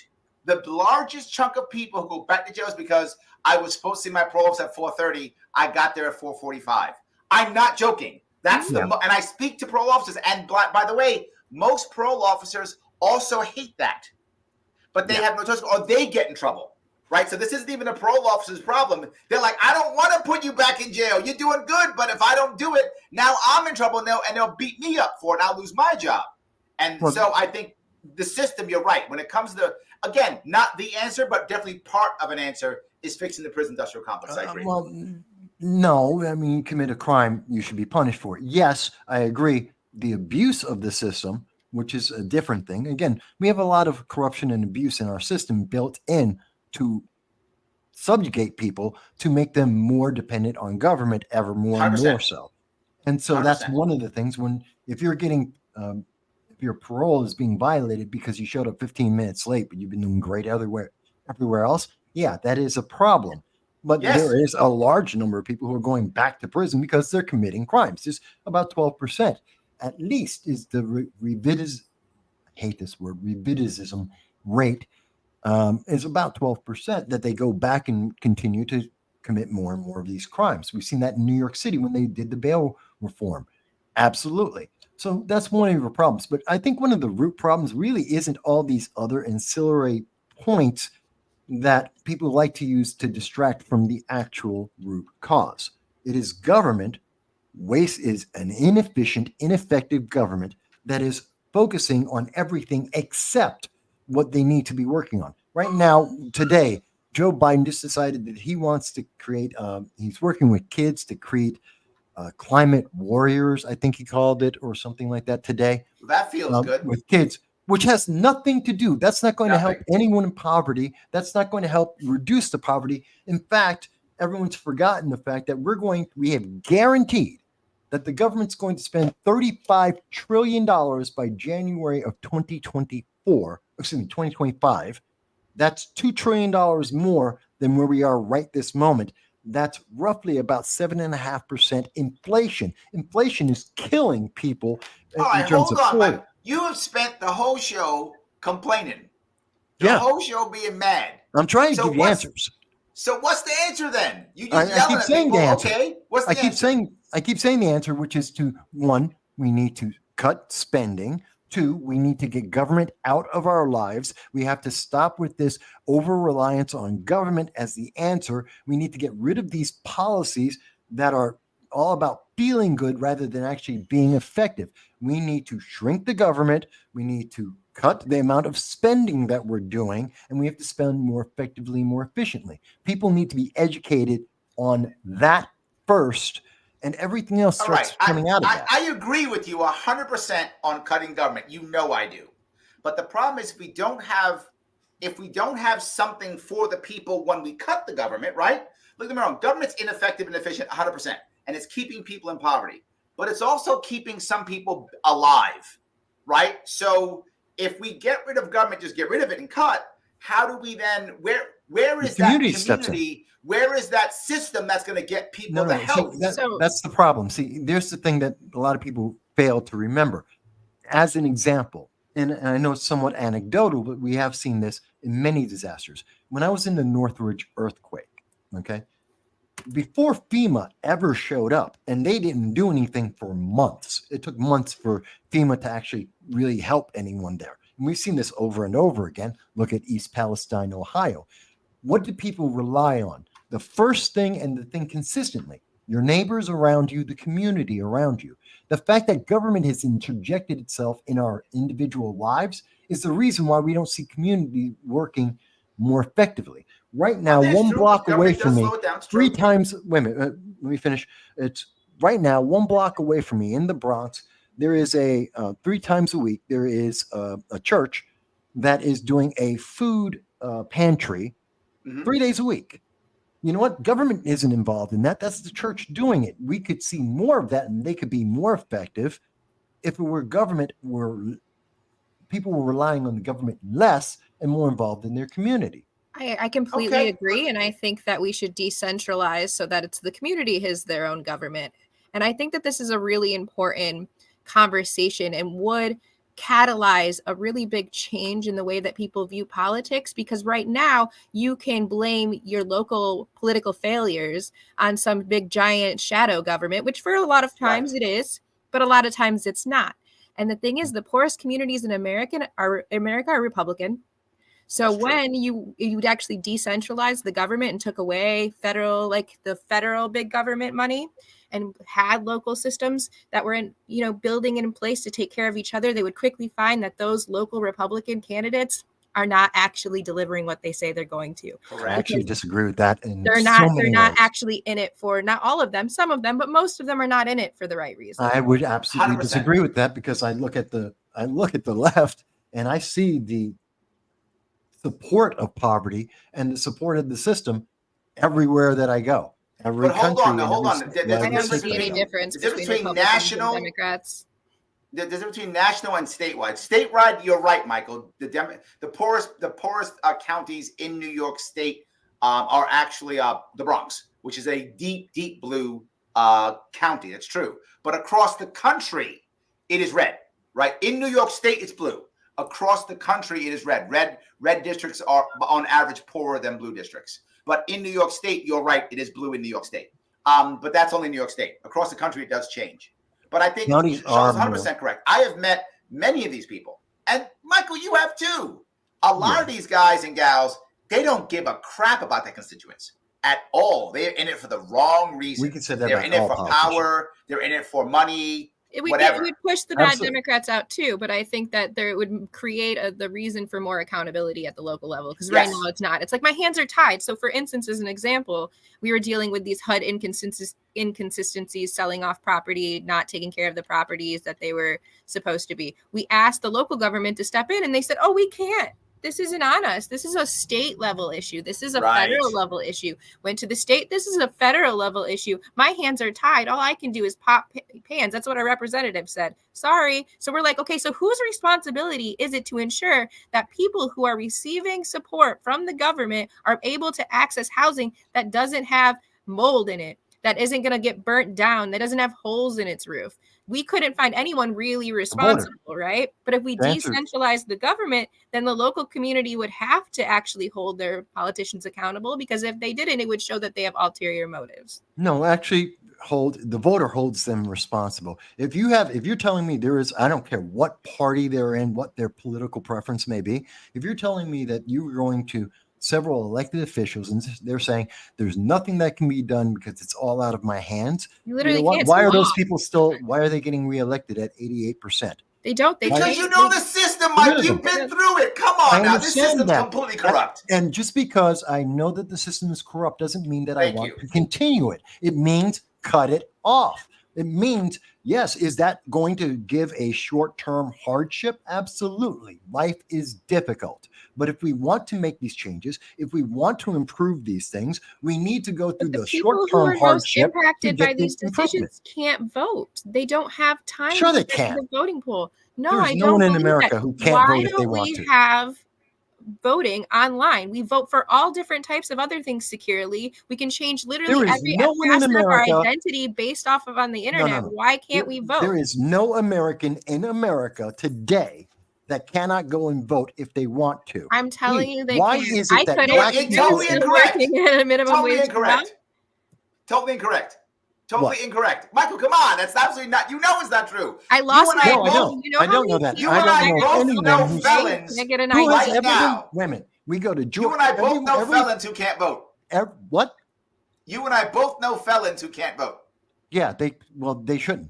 The largest chunk of people who go back to jail is because I was supposed to see my parole officer at 4:30. I got there at 4:45. I'm not joking. And I speak to parole officers. And by the way, Most parole officers also hate that, but they have no choice, or they get in trouble. Right, so this isn't even a parole officer's problem. They're like, I don't want to put you back in jail. You're doing good, but if I don't do it, now I'm in trouble, and they'll beat me up for it. I'll lose my job. And so I think the system, you're right. When it comes to, again, not the answer, but definitely part of an answer is fixing the prison industrial complex. I agree. Well, no, I mean, you commit a crime, you should be punished for it. Yes, I agree. The abuse of the system, which is a different thing. Again, we have a lot of corruption and abuse in our system built in to subjugate people to make them more dependent on government ever more 100%. and more so. And so 100%. that's one of the things if you're getting, if your parole is being violated because you showed up 15 minutes late, but you've been doing great everywhere else. Yeah, that is a problem. But there is a large number of people who are going back to prison because they're committing crimes. Just about 12% at least is the recidivism rate is about 12% that they go back and continue to commit more and more of these crimes. We've seen that in New York City when they did the bail reform. Absolutely. So that's one of the problems. But I think one of the root problems really isn't all these other ancillary points that people like to use to distract from the actual root cause. It is government. Waste is an inefficient, ineffective government that is focusing on everything except what they need to be working on. Right now, today, Joe Biden just decided that he wants to create, he's working with kids to create climate warriors, I think he called it, or something like that today. That feels good. With kids, which has nothing to do. That's not going to help anyone in poverty. That's not going to help reduce the poverty. In fact, everyone's forgotten the fact that we have guaranteed that the government's going to spend $35 trillion by January of 2025. That's $2 trillion more than where we are right this moment. That's roughly about 7.5% inflation. Inflation is killing people. All right, hold on, man. You have spent the whole show complaining. The whole show being mad. I'm trying to give you answers. So what's the answer then? You just I keep saying the answer. Okay, what's the answer? I keep saying the answer, which is to, one, we need to cut spending. Two, we need to get government out of our lives. We have to stop with this over-reliance on government as the answer. We need to get rid of these policies that are all about feeling good rather than actually being effective. We need to shrink the government. We need to cut the amount of spending that we're doing, and we have to spend more effectively, more efficiently. People need to be educated on that first, and everything else starts coming out of that. I agree with you 100% on cutting government. You know I do. But the problem is if we don't have something for the people when we cut the government, right? Look at me wrong. Government's ineffective and efficient 100%, and it's keeping people in poverty. But it's also keeping some people alive, right? So if we get rid of government, just get rid of it and cut, how do we then, where is that community? Where is that system that's going to get people the help? That's the problem. See, there's the thing that a lot of people fail to remember. As an example, and I know it's somewhat anecdotal, but we have seen this in many disasters. When I was in the Northridge earthquake, okay, before FEMA ever showed up, and they didn't do anything for months. It took months for FEMA to actually really help anyone there. And we've seen this over and over again. Look at East Palestine, Ohio. What do people rely on? The first thing and the thing consistently, your neighbors around you, the community around you. The fact that government has interjected itself in our individual lives is the reason why we don't see community working more effectively. Right now, one block away from me, three times, wait a minute, let me finish. It's right now, 1 block away from me in the Bronx, there is 3 times a week, there is a church that is doing a food pantry 3 days a week. You know what? Government isn't involved in that. That's the church doing it. We could see more of that, and they could be more effective if it were government, people were relying on the government less and more involved in their community. I completely agree. And I think that we should decentralize so that it's the community has their own government. And I think that this is a really important conversation and would catalyze a really big change in the way that people view politics, because right now you can blame your local political failures on some big giant shadow government, which for a lot of times it is, but a lot of times it's not. And the thing is, the poorest communities in America are Republican. So That's true. when you'd actually decentralize the government and took away the federal big government money and had local systems that were building in place to take care of each other, they would quickly find that those local Republican candidates are not actually delivering what they say they're going to. Correct. I actually disagree with that. And They're not actually in it for, not all of them, some of them, but most of them are not in it for the right reason. I would absolutely 100%. disagree with that, because I look at the left and I see the support of poverty and the support of the system everywhere that I go. Every But hold country. on, hold on. every- There's I a don't difference see any between- difference the between difference between Republicans national- and Democrats. The difference between national and statewide. Statewide, you're right, Michael. The poorest counties in New York State are actually the Bronx, which is a deep blue county. That's true. But across the country, it is red. Right? In New York State, it's blue. Across the country, it is red. Red districts are on average poorer than blue districts. But in New York State, you're right, it is blue in New York State. But that's only New York State. Across the country, it does change. But I think Counties Charles are 100% correct. I have met many of these people. And Michael, you have too. A lot of these guys and gals, they don't give a crap about their constituents at all. They're in it for the wrong reason. We can say that They're about in it all for politicians. power. They're in it for money. We'd push the bad Absolutely. Democrats out too, but I think that there would create the reason for more accountability at the local level, because right now it's not. It's like my hands are tied. So for instance, as an example, we were dealing with these HUD inconsistencies, selling off property, not taking care of the properties that they were supposed to be. We asked the local government to step in and they said, oh, we can't. This isn't on us. This is a state level issue. This is a federal level issue. Went to the state. This is a federal level issue. My hands are tied. All I can do is pop pans. That's what our representative said. Sorry. So we're like, okay, so whose responsibility is it to ensure that people who are receiving support from the government are able to access housing that doesn't have mold in it, that isn't going to get burnt down, that doesn't have holes in its roof? We couldn't find anyone really responsible, right? But if we decentralize the government, then the local community would have to actually hold their politicians accountable, because if they didn't, it would show that they have ulterior motives. No, actually, the voter holds them responsible. If you're telling me there is, I don't care what party they're in, what their political preference may be, if you're telling me that you're going to several elected officials and they're saying there's nothing that can be done because it's all out of my hands. You literally can't. Why are those people why are they getting reelected at 88%? They don't. Because you know the system, Mike. You've been through it. Come on now. This system's completely corrupt. And just because I know that the system is corrupt doesn't mean that I want to continue it. It means cut it off. It means, yes, is that going to give a short-term hardship? Absolutely. Life is difficult. But if we want to make these changes, if we want to improve these things, we need to go through the short-term hardship. People who are most impacted by these decisions can't vote. They don't have time to get to the voting pool. No, There's I don't. No one in America who can't vote if they want to. Why don't we have voting online? We vote for all different types of other things securely. We can change literally every aspect of our identity based off of on the internet. No. Why can't we vote? There is no American in America today that cannot go and vote if they want to. I'm telling you, they why can. Is it that totally incorrect. At a minimum Totally wage incorrect. Totally incorrect. Totally incorrect. Michael, come on. That's absolutely not. You know it's not true. I lost my vote. I don't know that. You and I both know felons. Can I get an who idea? has ever been, women. We go to You and I both know felons who can't vote. What? You and I both know felons who can't vote. Yeah, they shouldn't.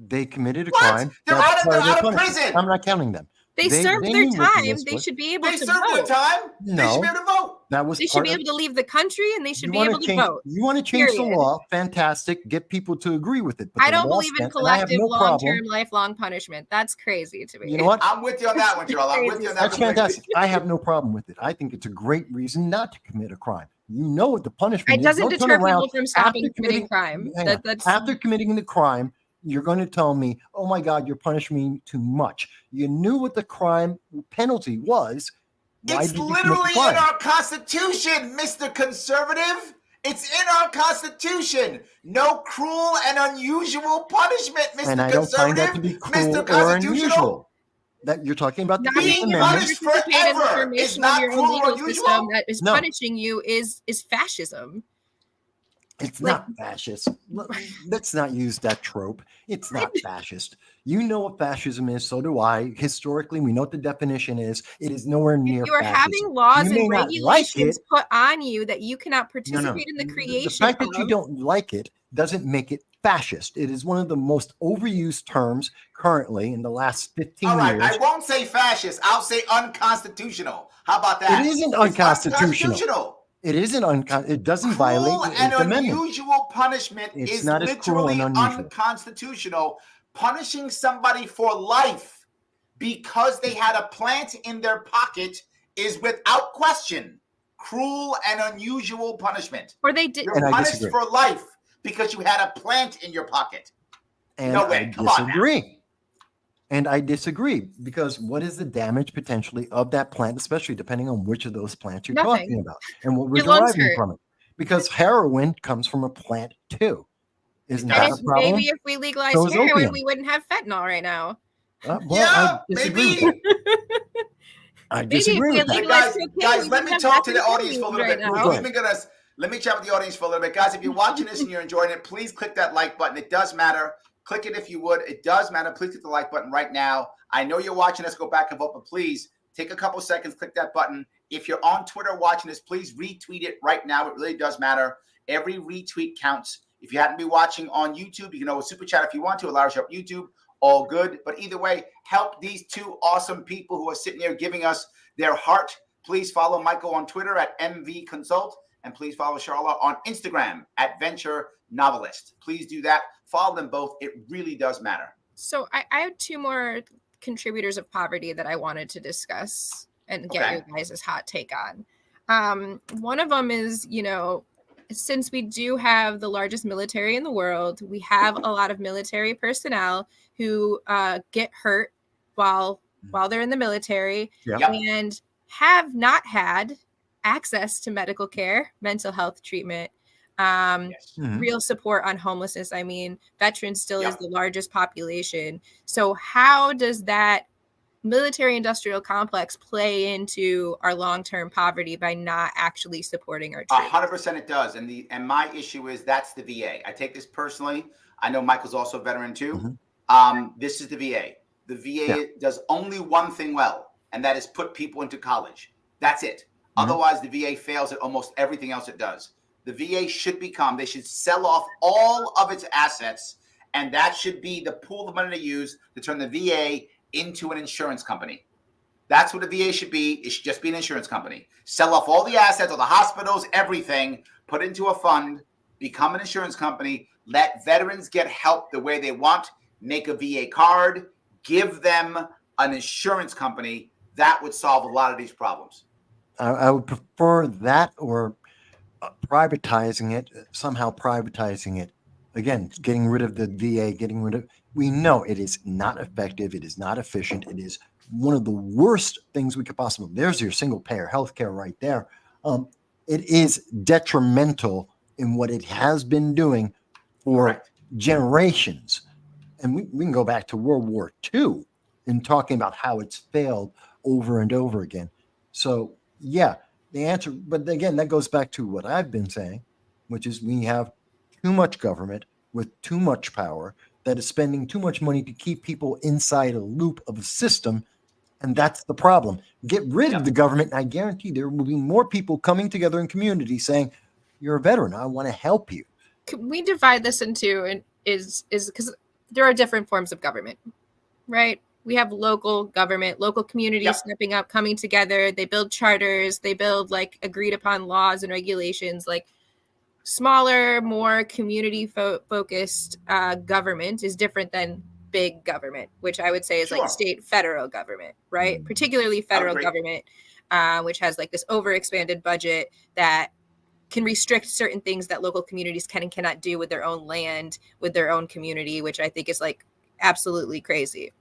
They committed a crime. They're out of prison. I'm not counting them. They served their time. They should be able to vote. They served their time? No. They should be able to vote. They should be able to leave the country, and they should be able to vote. You want to change the law? Fantastic. Get people to agree with it. But I don't believe in collective, long-term, lifelong punishment. That's crazy to me. You know what? I'm with you on that one, Charla. I'm with you on that. That's fantastic. I have no problem with it. I think it's a great reason not to commit a crime. You know what the punishment is. It doesn't deter people from stopping committing crime. After committing the crime, you're going to tell me, oh my God, you're punishing me too much. You knew what the crime penalty was. It's literally in our Constitution, Mr. Conservative. It's in our Constitution. No cruel and unusual punishment, Mr. And I Conservative. don't find that to be cruel or unusual. That you're talking about the being punished forever is not cruel or unusual. That is punishing you is fascism. It's Like- not fascist. Let's not use that trope. It's not fascist. You know what fascism is, so do I. Historically, we know what the definition is. It is nowhere near You are fascism. having laws You may and not like regulations it. put on you that you cannot No, participate in the The creation fact that you of. don't like it doesn't make it fascist. It is one of the most overused terms currently in the last 15 All right, years. I won't say fascist. I'll say unconstitutional. How about that? It isn't It's unconstitutional. It isn't it doesn't violate Cruel the and Eighth Amendment. unusual punishment It's is not as cruel literally and unusual. unconstitutional. Punishing somebody for life because they had a plant in their pocket is without question cruel and unusual punishment. Or they did. You're And I punished disagree. for life because you had a plant in your pocket. And No way. I Come on now. disagree. And I disagree because what is the damage potentially of that plant, especially depending on which of those plants you're Nothing. talking about and what we're Your lungs deriving hurt. from it? Because heroin comes from a plant too. Isn't It that does. a problem? Maybe if we legalized So is heroin, opium. we wouldn't have fentanyl right now. Well, Yeah, I disagree with maybe. that. I Maybe if disagree we with had that. Hey, legalized guys, cocaine, we let me wouldn't talk have to the audience for a little right bit. now. Let me chat with the audience for a little bit. Guys, if you're watching this and you're enjoying it, please click that like button. It does matter. Click it if you would. It does matter. Please click the like button right now. I know you're watching us go back and vote, but please take a couple seconds, click that button. If you're on Twitter watching this, please retweet it right now. It really does matter. Every retweet counts. If you happen to be watching on YouTube, you can always super chat if you want to. Allow us up YouTube. All good. But either way, help these two awesome people who are sitting here giving us their heart. Please follow Michael on Twitter at MV Consult. And please follow Charla on Instagram at Venture Novelist. Please do that. Follow them both. It really does matter. So I have two more contributors of poverty that I wanted to discuss and get Okay. your guys' hot take on. One of them is, since we do have the largest military in the world, we have a lot of military personnel who get hurt while they're in the military Yep. and have not had access to medical care, mental health treatment, Yes. real support on homelessness. I mean, veterans still is Yep. the largest population. So how does that military industrial complex play into our long-term poverty by not actually supporting our troops? 100% it does. And my issue is that's the VA. I take this personally. I know Michael's also a veteran too. This is the VA. The VA does only one thing well, and that is put people into college. That's it. Otherwise, the VA fails at almost everything else it does. The VA should they should sell off all of its assets, and that should be the pool of money to use to turn the VA into an insurance company. That's what the VA should be. It should just be an insurance company. Sell off all the assets, all the hospitals, everything, put it into a fund, become an insurance company, let veterans get help the way they want, make a VA card, give them an insurance company. That would solve a lot of these problems. I would prefer that or privatizing it, somehow privatizing it. Again, getting rid of the VA, we know it is not effective. It is not efficient. It is one of the worst things we could possibly, there's your single payer healthcare right there. It is detrimental in what it has been doing for generations. And we can go back to World War II in talking about how it's failed over and over again. So yeah, the answer, but again, that goes back to what I've been saying, which is we have too much government with too much power that is spending too much money to keep people inside a loop of a system. And that's the problem. Get rid of the government. And I guarantee there will be more people coming together in communities saying, you're a veteran. I want to help you. Can we divide this into is because there are different forms of government, right? We have local government, local communities stepping up, coming together. They build charters. They build agreed upon laws and regulations. Smaller, more community focused government is different than big government, which I would say is state federal government, right? Particularly federal government, which has this overexpanded budget that can restrict certain things that local communities can and cannot do with their own land, with their own community, which I think is absolutely crazy.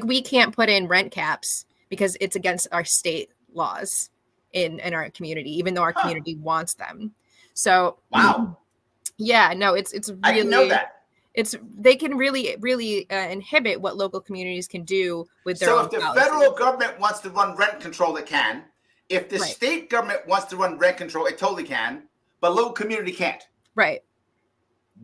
We can't put in rent caps because it's against our state laws in our community, even though our community wants them. So yeah, no, it's really, I didn't know that. They can really inhibit what local communities can do with their own So if the policies. federal government wants to run rent control, it can. If the state government wants to run rent control, it totally can. But local community can't. Right.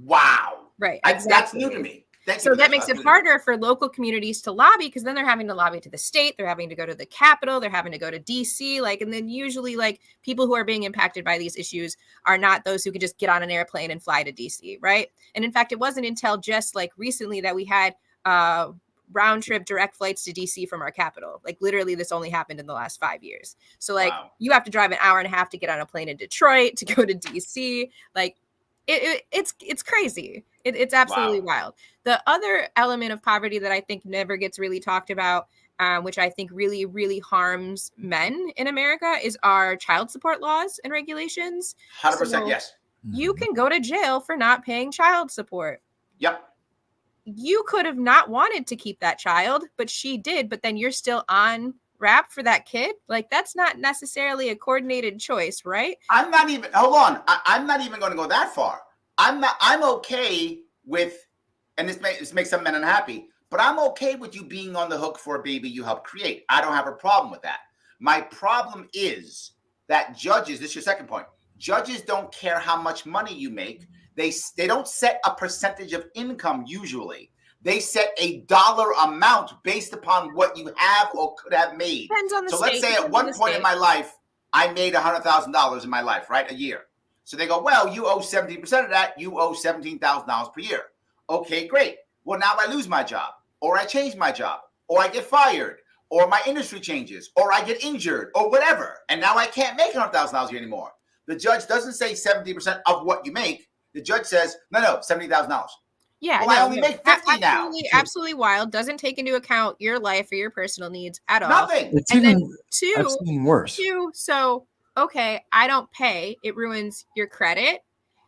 Wow. Right. That's Exactly. new to me. Thank So you. that makes it harder for local communities to lobby, because then they're having to lobby to the state, they're having to go to the Capitol, they're having to go to DC, like, and then usually like people who are being impacted by these issues are not those who could just get on an airplane and fly to DC, right? And in fact, it wasn't until just like recently that we had round trip direct flights to DC from our capital. Like literally this only happened in the last 5 years. So like you have to drive an hour and a half to get on a plane in Detroit to go to DC. Like it's crazy. It's absolutely wild. The other element of poverty that I think never gets really talked about, which I think really, really harms men in America, is our child support laws and regulations. 100%, yes. You can go to jail for not paying child support. Yep. You could have not wanted to keep that child, but she did. But then you're still on rap for that kid. Like that's not necessarily a coordinated choice, right? I'm not even. Hold on. I'm not even going to go that far. I'm okay with, and this makes some men unhappy, but I'm okay with you being on the hook for a baby you helped create. I don't have a problem with that. My problem is that judges, this is your second point, judges don't care how much money you make. They don't set a percentage of income usually. They set a dollar amount based upon what you have or could have made. Depends on the so state. Let's say at one point in my life, I made $100,000 in my life, right? A year. So they go, well, you owe 17% of that. You owe $17,000 per year. Okay, great. Well, now I lose my job, or I change my job, or I get fired, or my industry changes, or I get injured, or whatever. And now I can't make $100,000 a year anymore. The judge doesn't say 70% of what you make. The judge says, no, $70,000. Yeah, well, I only make 50 now. Absolutely wild. Doesn't take into account your life or your personal needs at all. Nothing. It's and even, then I've seen worse. So okay, I don't pay. It ruins your credit.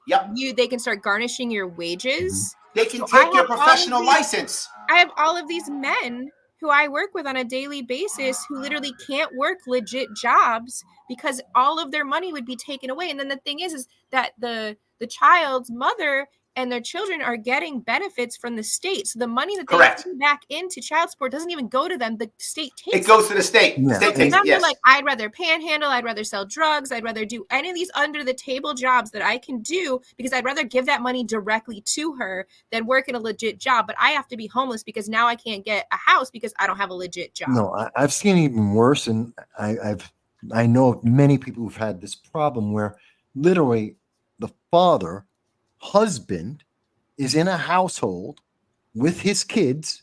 Yep. They can start garnishing your wages. They can take your professional license. I have all of these men who I work with on a daily basis who literally can't work legit jobs because all of their money would be taken away. And then the thing is that the child's mother and their children are getting benefits from the state. So the money that they put back into child support doesn't even go to them. The state takes it. It goes to the state. The state takes it, yes. Like, I'd rather panhandle. I'd rather sell drugs. I'd rather do any of these under the table jobs that I can do because I'd rather give that money directly to her than work in a legit job. But I have to be homeless because now I can't get a house because I don't have a legit job. No, I've seen even worse. And I know of many people who've had this problem where literally the husband is in a household with his kids,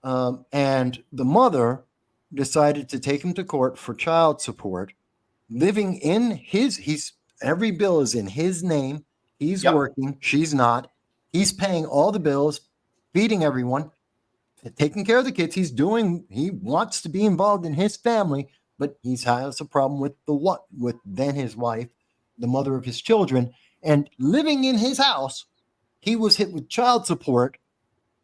and the mother decided to take him to court for child support, living in every bill is in his name. He's working, she's not. He's paying all the bills, feeding everyone, taking care of the kids. He wants to be involved in his family, but he has a problem with then his wife, the mother of his children. And living in his house, he was hit with child support,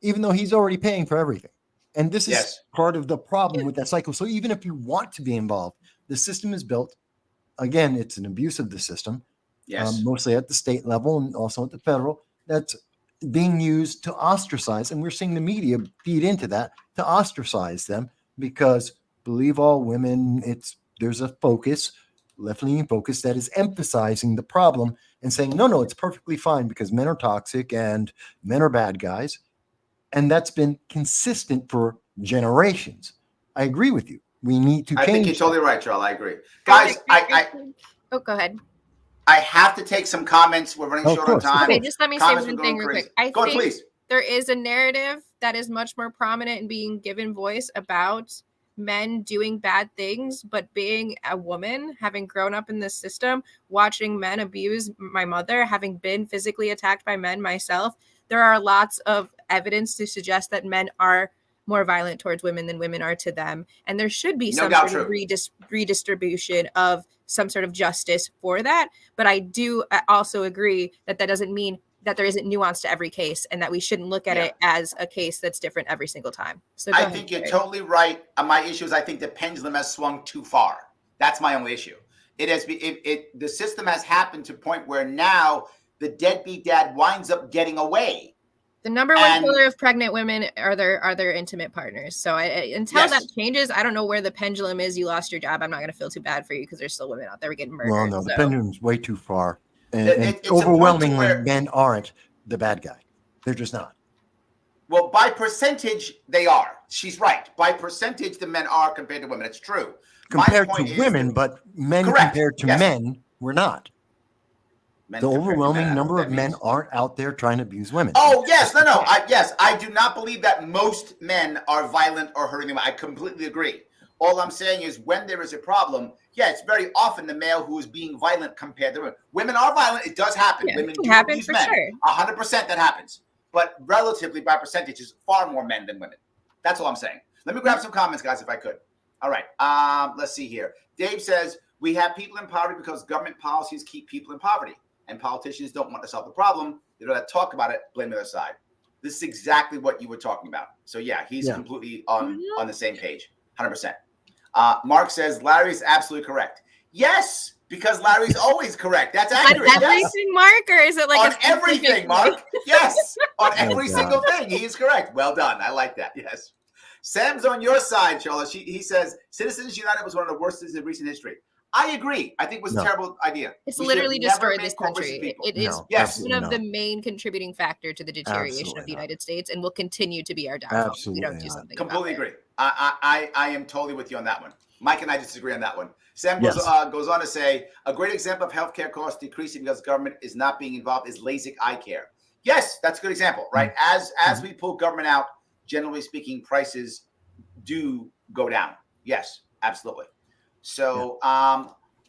even though he's already paying for everything. And this is part of the problem with that cycle. So even if you want to be involved, the system is built. Again, it's an abuse of the system, mostly at the state level and also at the federal. That's being used to ostracize. And we're seeing the media feed into that to ostracize them because believe all women, there's a focus, left-leaning focus that is emphasizing the problem and saying, no, it's perfectly fine because men are toxic and men are bad guys. And that's been consistent for generations. I agree with you. We need to change. I think you're totally right, Charla. I agree. Guys, oh, go ahead. I have to take some comments. We're running short on time. Okay, just let me say one thing real quick. I think there is a narrative that is much more prominent and being given voice about men doing bad things, but being a woman, having grown up in this system, watching men abuse my mother, having been physically attacked by men myself, there are lots of evidence to suggest that men are more violent towards women than women are to them. And there should be some sort of redistribution of some sort of justice for that. But I do also agree that doesn't mean that there isn't nuance to every case and that we shouldn't look at it as a case that's different every single time. So I think you're totally right. My issue is I think the pendulum has swung too far. That's my only issue. The system has happened to a point where now the deadbeat dad winds up getting away. The number one killer of pregnant women are their intimate partners. So until that changes, I don't know where the pendulum is. You lost your job. I'm not going to feel too bad for you because there's still women out there getting murdered. Well, no, the pendulum's way too far. And It's a point to overwhelmingly, where- men aren't the bad guy. They're just not. Well, by percentage, they are. She's right. By percentage, the men are compared to women. It's true. My Compared point to is women, that- but men Correct. compared to Yes. men, we're not. Men The compared to men, I overwhelming don't know number what of that men means. aren't out there trying to abuse women. Oh, yes. No. I do not believe that most men are violent or hurting them. I completely agree. All I'm saying is when there is a problem, it's very often the male who is being violent compared to women. Women are violent. It does happen. Yeah, Women it can do happen abuse for men. sure. 100% that happens. But relatively by percentage is far more men than women. That's all I'm saying. Let me grab some comments, guys, if I could. All right. Let's see here. Dave says, we have people in poverty because government policies keep people in poverty. And politicians don't want to solve the problem. They don't have to talk about it, blame the other side. This is exactly what you were talking about. So, he's completely on the same page, 100%. Mark says, Larry's absolutely correct. Yes, because Larry's always correct. That's accurate. On everything, Mark, or is it like on a specific everything, thing? Mark. Yes, on Oh, every God. single thing. He is correct. Well done. I like that. Yes. Sam's on your side, Charla. He says, Citizens United was one of the worst things in recent history. I agree. I think it was a terrible idea. It's We should literally never destroyed make this corporations country. people. It is No, Yes. one of the main contributing factor to the deterioration of Absolutely the not. United States, and will continue to be our downfall. Absolutely if we don't do not. something. Completely about it. agree. I am totally with you on that one. Mike and I disagree on that one. Sam goes, Yes. goes on to say, a great example of healthcare costs decreasing because government is not being involved is LASIK eye care. Yes, that's a good example, right? As we pull government out, generally speaking, prices do go down. Yes, absolutely. So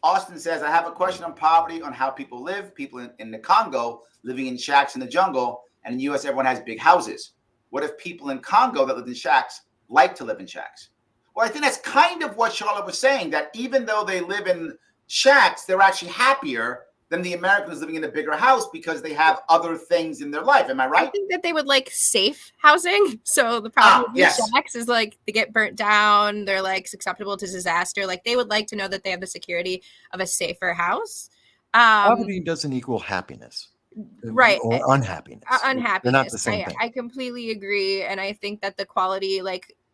Austin says, I have a question on poverty, on how people live. People in the Congo living in shacks in the jungle, and in the U.S., everyone has big houses. What if people in Congo that live in shacks like to live in shacks? Well, I think that's kind of what Charlotte was saying, that even though they live in shacks, they're actually happier than the Americans living in a bigger house because they have other things in their life. Am I I right? think that they would like safe housing. So the problem with yes. shacks is like they get burnt down. They're like susceptible to disaster. Like they would like to know that they have the security of a safer house. Poverty doesn't equal happiness. Right. Or unhappiness. Unhappiness. They're not the same thing. I completely agree. And I think that the quality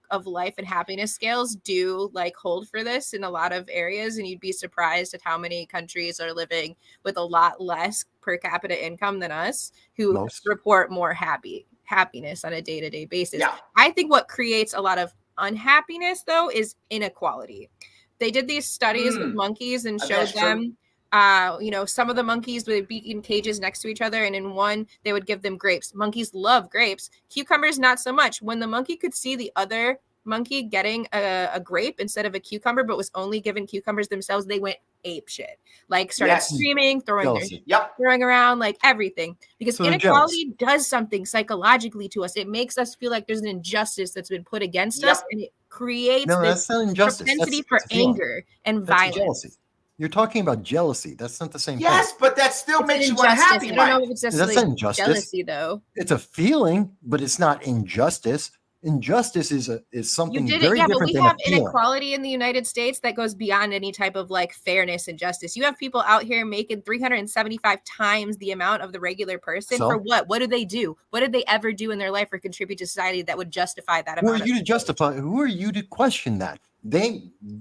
of life and happiness scales do hold for this in a lot of areas. And you'd be surprised at how many countries are living with a lot less per capita income than us who report more happiness on a day-to-day basis. Yeah. I think what creates a lot of unhappiness though is inequality. They did these studies with monkeys and showed them some of the monkeys would be in cages next to each other, and in one they would give them grapes. Monkeys love grapes. Cucumbers not so much. When the monkey could see the other monkey getting a grape instead of a cucumber, but was only given cucumbers themselves, they went ape shit. Started screaming, throwing around everything. Because inequality does something psychologically to us. It makes us feel like there's an injustice that's been put against us, and it creates this that's not injustice. propensity for anger and violence. Jealousy. You're talking about jealousy. That's not the same thing. Yes, but that still makes you unhappy, I don't know Mike. if it's just That's not injustice. jealousy, though. It's a feeling, but it's not injustice. Injustice is something very different but we than have a feeling. inequality in the United States that goes beyond any type of fairness and justice. You have people out here making 375 times the amount of the regular person. For what? What do they do? What did they ever do in their life or contribute to society that would justify that amount? Who are you to justify? Who are you to question that?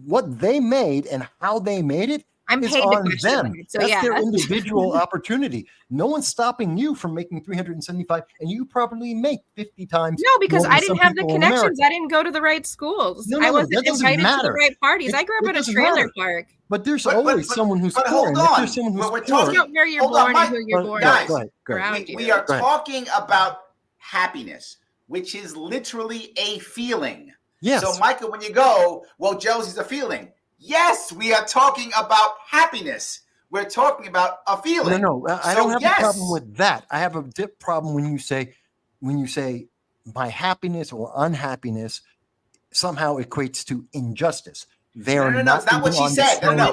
What they made and how they made it. I'm it's paid on to question them. it. So That's their individual opportunity. No one's stopping you from making 375, and you probably make 50 times. No, because more I than didn't some have the people in connections. America. I didn't go to the right schools. No, I wasn't that doesn't invited to the matter. right parties. I grew up in a trailer park. But there's always someone who's but poor. hold And if on. there's someone who's We're poor, talking- About where you're Hold on, born Mike. and who you're born Guys, go ahead. around you. We are talking about happiness, which is literally a feeling. Yes. So, Michael, when you go, well, jealousy is a feeling. Yes, we are talking about happiness. We're talking about a feeling. No, I don't have a problem with that. I have a problem when you say my happiness or unhappiness somehow equates to injustice. They are No, not it's not what she said. No.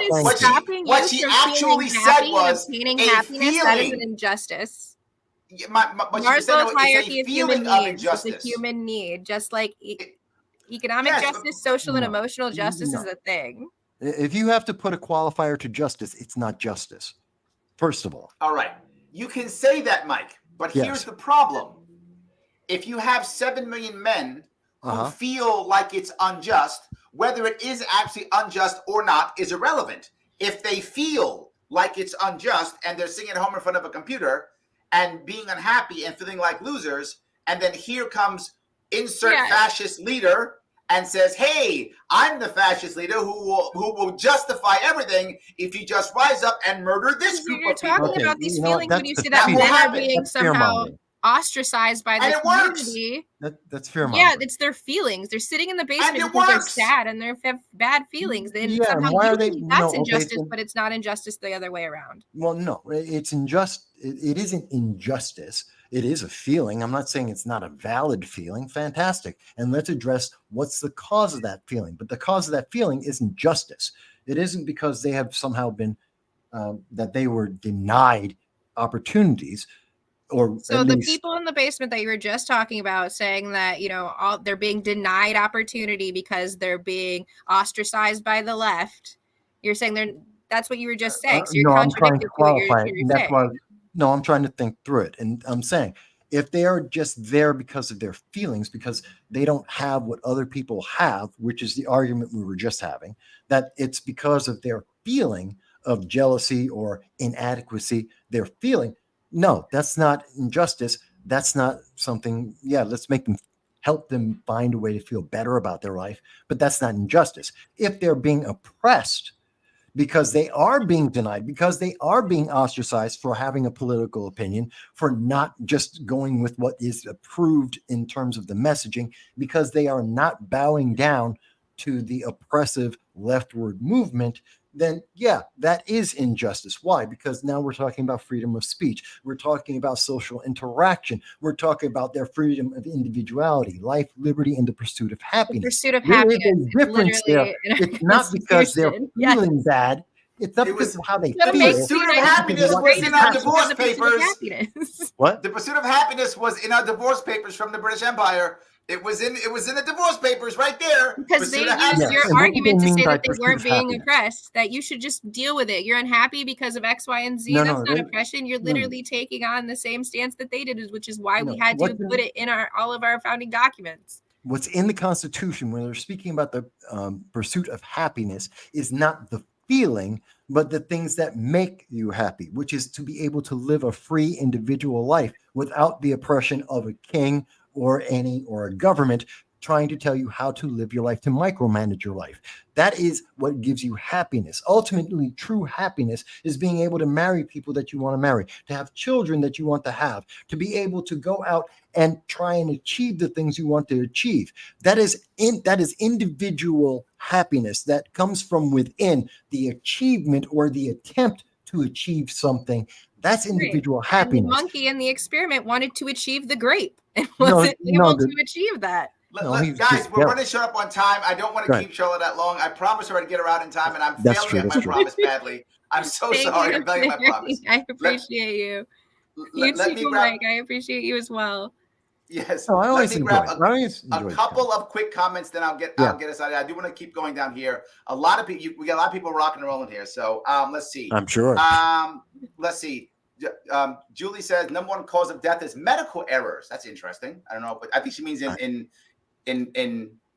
What she actually said was obtaining a happiness. That is feeling. an injustice. What she said Maslow's is hierarchy a of human feeling of needs. It's a injustice. human need, just like economic Yes, justice, social and no, emotional justice no. is a thing. If you have to put a qualifier to justice, it's not justice. First of all. All right. You can say that, Mike, but here's the problem. If you have 7 million men who feel like it's unjust, whether it is actually unjust or not is irrelevant. If they feel like it's unjust, and they're sitting at home in front of a computer and being unhappy and feeling like losers. And then here comes insert fascist leader and says, hey, I'm the fascist leader who will justify everything if you just rise up and murder this group You're of people. talking about these feelings when you say that that will men are happen. being somehow ostracized by the community. That's fear mongering. Yeah, it's their feelings. They're sitting in the basement because they're sad and they have bad feelings. And somehow why you are they? think that's injustice, but it's not injustice the other way around. Well, no, it's unjust. It isn't injustice. It is a feeling. I'm not saying it's not a valid feeling. Fantastic. And let's address what's the cause of that feeling. But the cause of that feeling isn't justice. It isn't because they have somehow been that they were denied opportunities. So the people in the basement that you were just talking about saying that, they're being denied opportunity because they're being ostracized by the left. You're saying that's what you were just saying. So you're contradicting to qualify what you're saying. No, I'm trying to think through it. And I'm saying if they are just there because of their feelings, because they don't have what other people have, which is the argument we were just having, that it's because of their feeling of jealousy or inadequacy, their feeling. No, that's not injustice. That's not something. Yeah, let's help them find a way to feel better about their life. But that's not injustice. If they're being oppressed because they are being denied, because they are being ostracized for having a political opinion, for not just going with what is approved in terms of the messaging, because they are not bowing down to the oppressive leftward movement, then yeah, that is injustice. Why? Because now we're talking about freedom of speech. We're talking about social interaction. We're talking about their freedom of individuality, life, liberty, and the pursuit of happiness. The pursuit of happiness. There is a difference there. It's not because they're feeling bad. It's not because of how they feel. The pursuit of happiness was in our divorce papers. What? The pursuit of happiness was in our divorce papers from the British Empire. It was in the divorce papers right there. Because they used your argument to say that they weren't being oppressed, that you should just deal with it. You're unhappy because of X, Y, and Z. That's not oppression. You're literally taking on the same stance that they did, which is why we had to put it in all of our founding documents. What's in the Constitution when they're speaking about the pursuit of happiness is not the feeling, but the things that make you happy, which is to be able to live a free individual life without the oppression of a king or a government trying to tell you how to live your life, to micromanage your life. That is what gives you happiness. Ultimately, true happiness is being able to marry people that you want to marry, to have children that you want to have, to be able to go out and try and achieve the things you want to achieve. That is individual happiness that comes from within the achievement or the attempt to achieve something. That's individual happiness. And the monkey in the experiment wanted to achieve the grape and wasn't able to achieve that. Guys, we're running short up on time. I don't want to keep Charla that long. I promised her I'd get her out in time, and I'm failing at my promise badly. I'm so sorry. I'm failing at my promise. I appreciate you. You too, Mike. I appreciate you as well. Yes. I always enjoy a couple of quick comments, then I'll get us out. I do want to keep going down here. A lot of people, we got a lot of people rocking and rolling here. So let's see. I'm sure. Let's see. Julie says number one cause of death is medical errors. That's interesting. I don't know, but I think she means in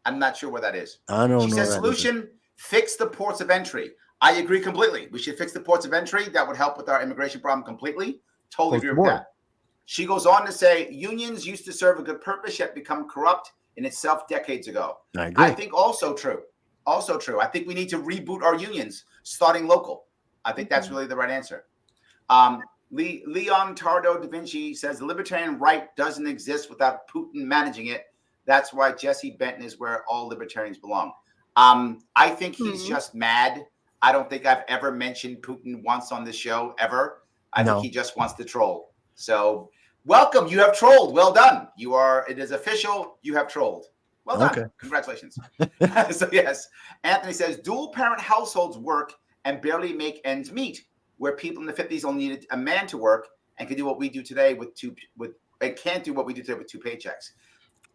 I'm not sure what that is. I don't know. She says solution, fix the ports of entry. I agree completely. We should fix the ports of entry. That would help with our immigration problem completely. Totally agree with that. She goes on to say unions used to serve a good purpose, yet become corrupt in itself decades ago. I agree. I think also true. I think we need to reboot our unions, starting local. I think that's really the right answer. Leon Tardo da Vinci says the libertarian right doesn't exist without Putin managing it. That's why Jesse Benton is where all libertarians belong. I think he's just mad. I don't think I've ever mentioned Putin once on this show, ever. I think he just wants to troll. So welcome. You have trolled. Well done. It is official. You have trolled. Well done. Okay. Congratulations. So yes, Anthony says dual parent households work and barely make ends meet, where people in the 50s only needed a man to work and can do what we do today with two paychecks.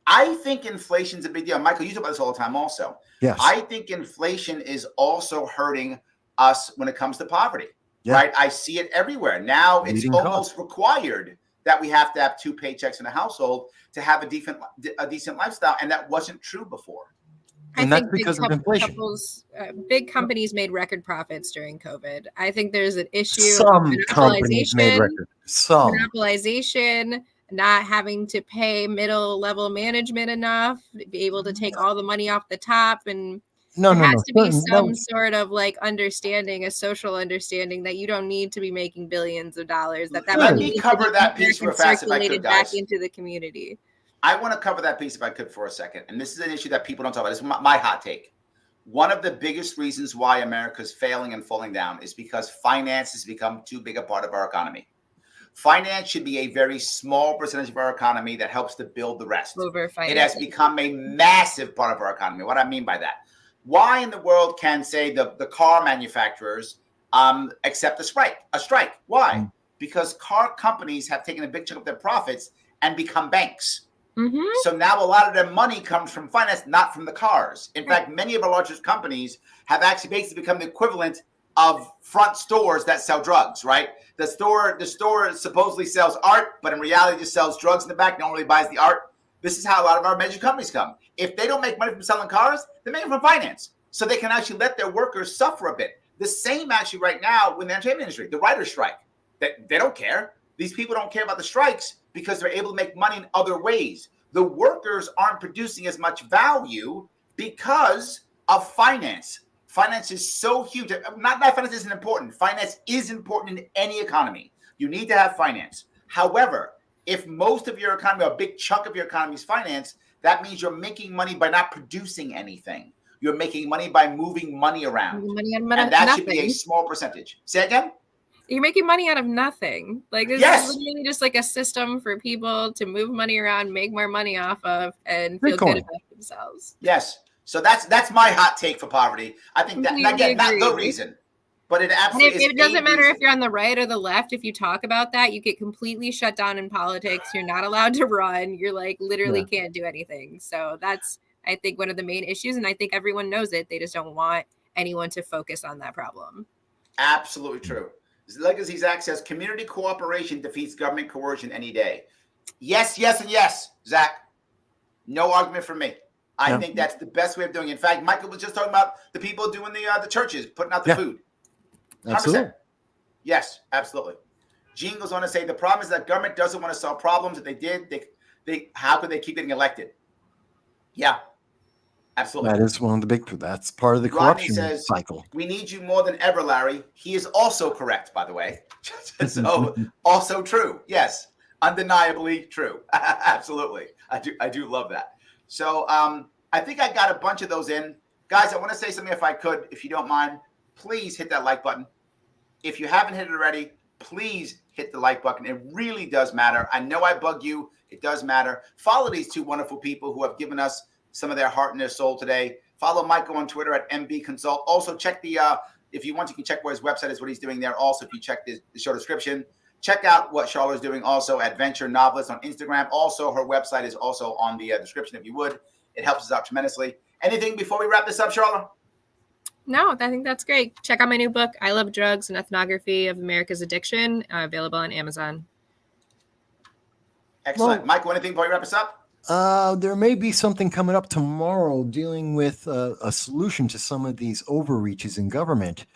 I think inflation's a big deal. Michael, you talk about this all the time also. Yes. I think inflation is also hurting us when it comes to poverty, right? I see it everywhere. Now it's almost required that we have to have two paychecks in a household to have a decent lifestyle. And that wasn't true before. And that's because of inflation. Big companies made record profits during COVID. I think there's an issue Some of companies made record. Some. monopolization, not having to pay middle level management enough, be able to take all the money off the top, and there has to be some sort of like understanding, a social understanding that you don't need to be making billions of dollars. Let me cover that piece real fast if I could, guys. Back into the community. I want to cover that piece if I could for a second. And this is an issue that people don't talk about. This is my hot take. One of the biggest reasons why America is failing and falling down is because finance has become too big a part of our economy. Finance should be a very small percentage of our economy that helps to build the rest. It has become a massive part of our economy. What I mean by that, why in the world can, say, the car manufacturers accept a strike? Why? Because car companies have taken a big chunk of their profits and become banks. So now a lot of their money comes from finance, not from the cars. In fact, many of our largest companies have actually basically become the equivalent of front stores that sell drugs, right? The store supposedly sells art, but in reality just sells drugs in the back. No one really buys the art. This is how a lot of our major companies come. If they don't make money from selling cars, they make it from finance. So they can actually let their workers suffer a bit. The same actually right now with the entertainment industry, the writer's strike. They don't care. These people don't care about the strikes because they're able to make money in other ways. The workers aren't producing as much value because of finance. Finance is so huge. Not that finance isn't important. Finance is important in any economy. You need to have finance. However, if most of your economy, or a big chunk of your economy is finance, that means you're making money by not producing anything. You're making money by moving money around. And that should be a small percentage. Say again? You're making money out of nothing. Like this is literally just like a system for people to move money around, make more money off of, and feel good about themselves. Yes. So that's my hot take for poverty. I think that, again, not the reason, but it absolutely is. It doesn't matter if you're on the right or the left. If you talk about that, you get completely shut down in politics. You're not allowed to run. You're like literally can't do anything. So that's, I think, one of the main issues. And I think everyone knows it. They just don't want anyone to focus on that problem. Absolutely true. Legacy Zach says community cooperation defeats government coercion any day. Yes, yes, and yes, Zach. No argument from me. I think that's the best way of doing it. In fact, Michael was just talking about the people doing the churches, putting out the food. 100%. Absolutely. Yes, absolutely. Gene goes on to say the problem is that government doesn't want to solve problems. If they did, they how could they keep getting elected? Yeah, absolutely. That is one of the that's part of the corruption cycle. We need you more than ever, Larry. He is also correct, by the way. So also true. Yes, undeniably true. Absolutely. I do love that. So I think I got a bunch of those in. Guys, I want to say something if I could, if you don't mind. Please hit that like button. If you haven't hit it already, please hit the like button. It really does matter. I know I bug you. It does matter. Follow these two wonderful people who have given us some of their heart and their soul today. Follow Michael on Twitter at MB Consult. Also check if you want, you can check where his website is, what he's doing there. Also, if you check the show description, check out what Charla is doing also at Venture Novelist on Instagram. Also, her website is also on the description if you would. It helps us out tremendously. Anything before we wrap this up, Charla? No, I think that's great. Check out my new book, I Love Drugs, An Ethnography of America's Addiction, available on Amazon. Excellent. Well, Michael, anything before we wrap this up? There may be something coming up tomorrow dealing with a solution to some of these overreaches in government,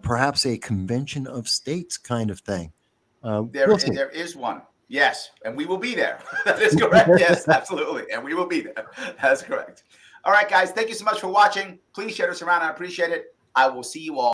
perhaps a convention of states kind of thing. There is one. Yes, and we will be there. That is correct. Yes, absolutely. And we will be there. That's correct. All right, guys. Thank you so much for watching. Please share this around. I appreciate it. I will see you all.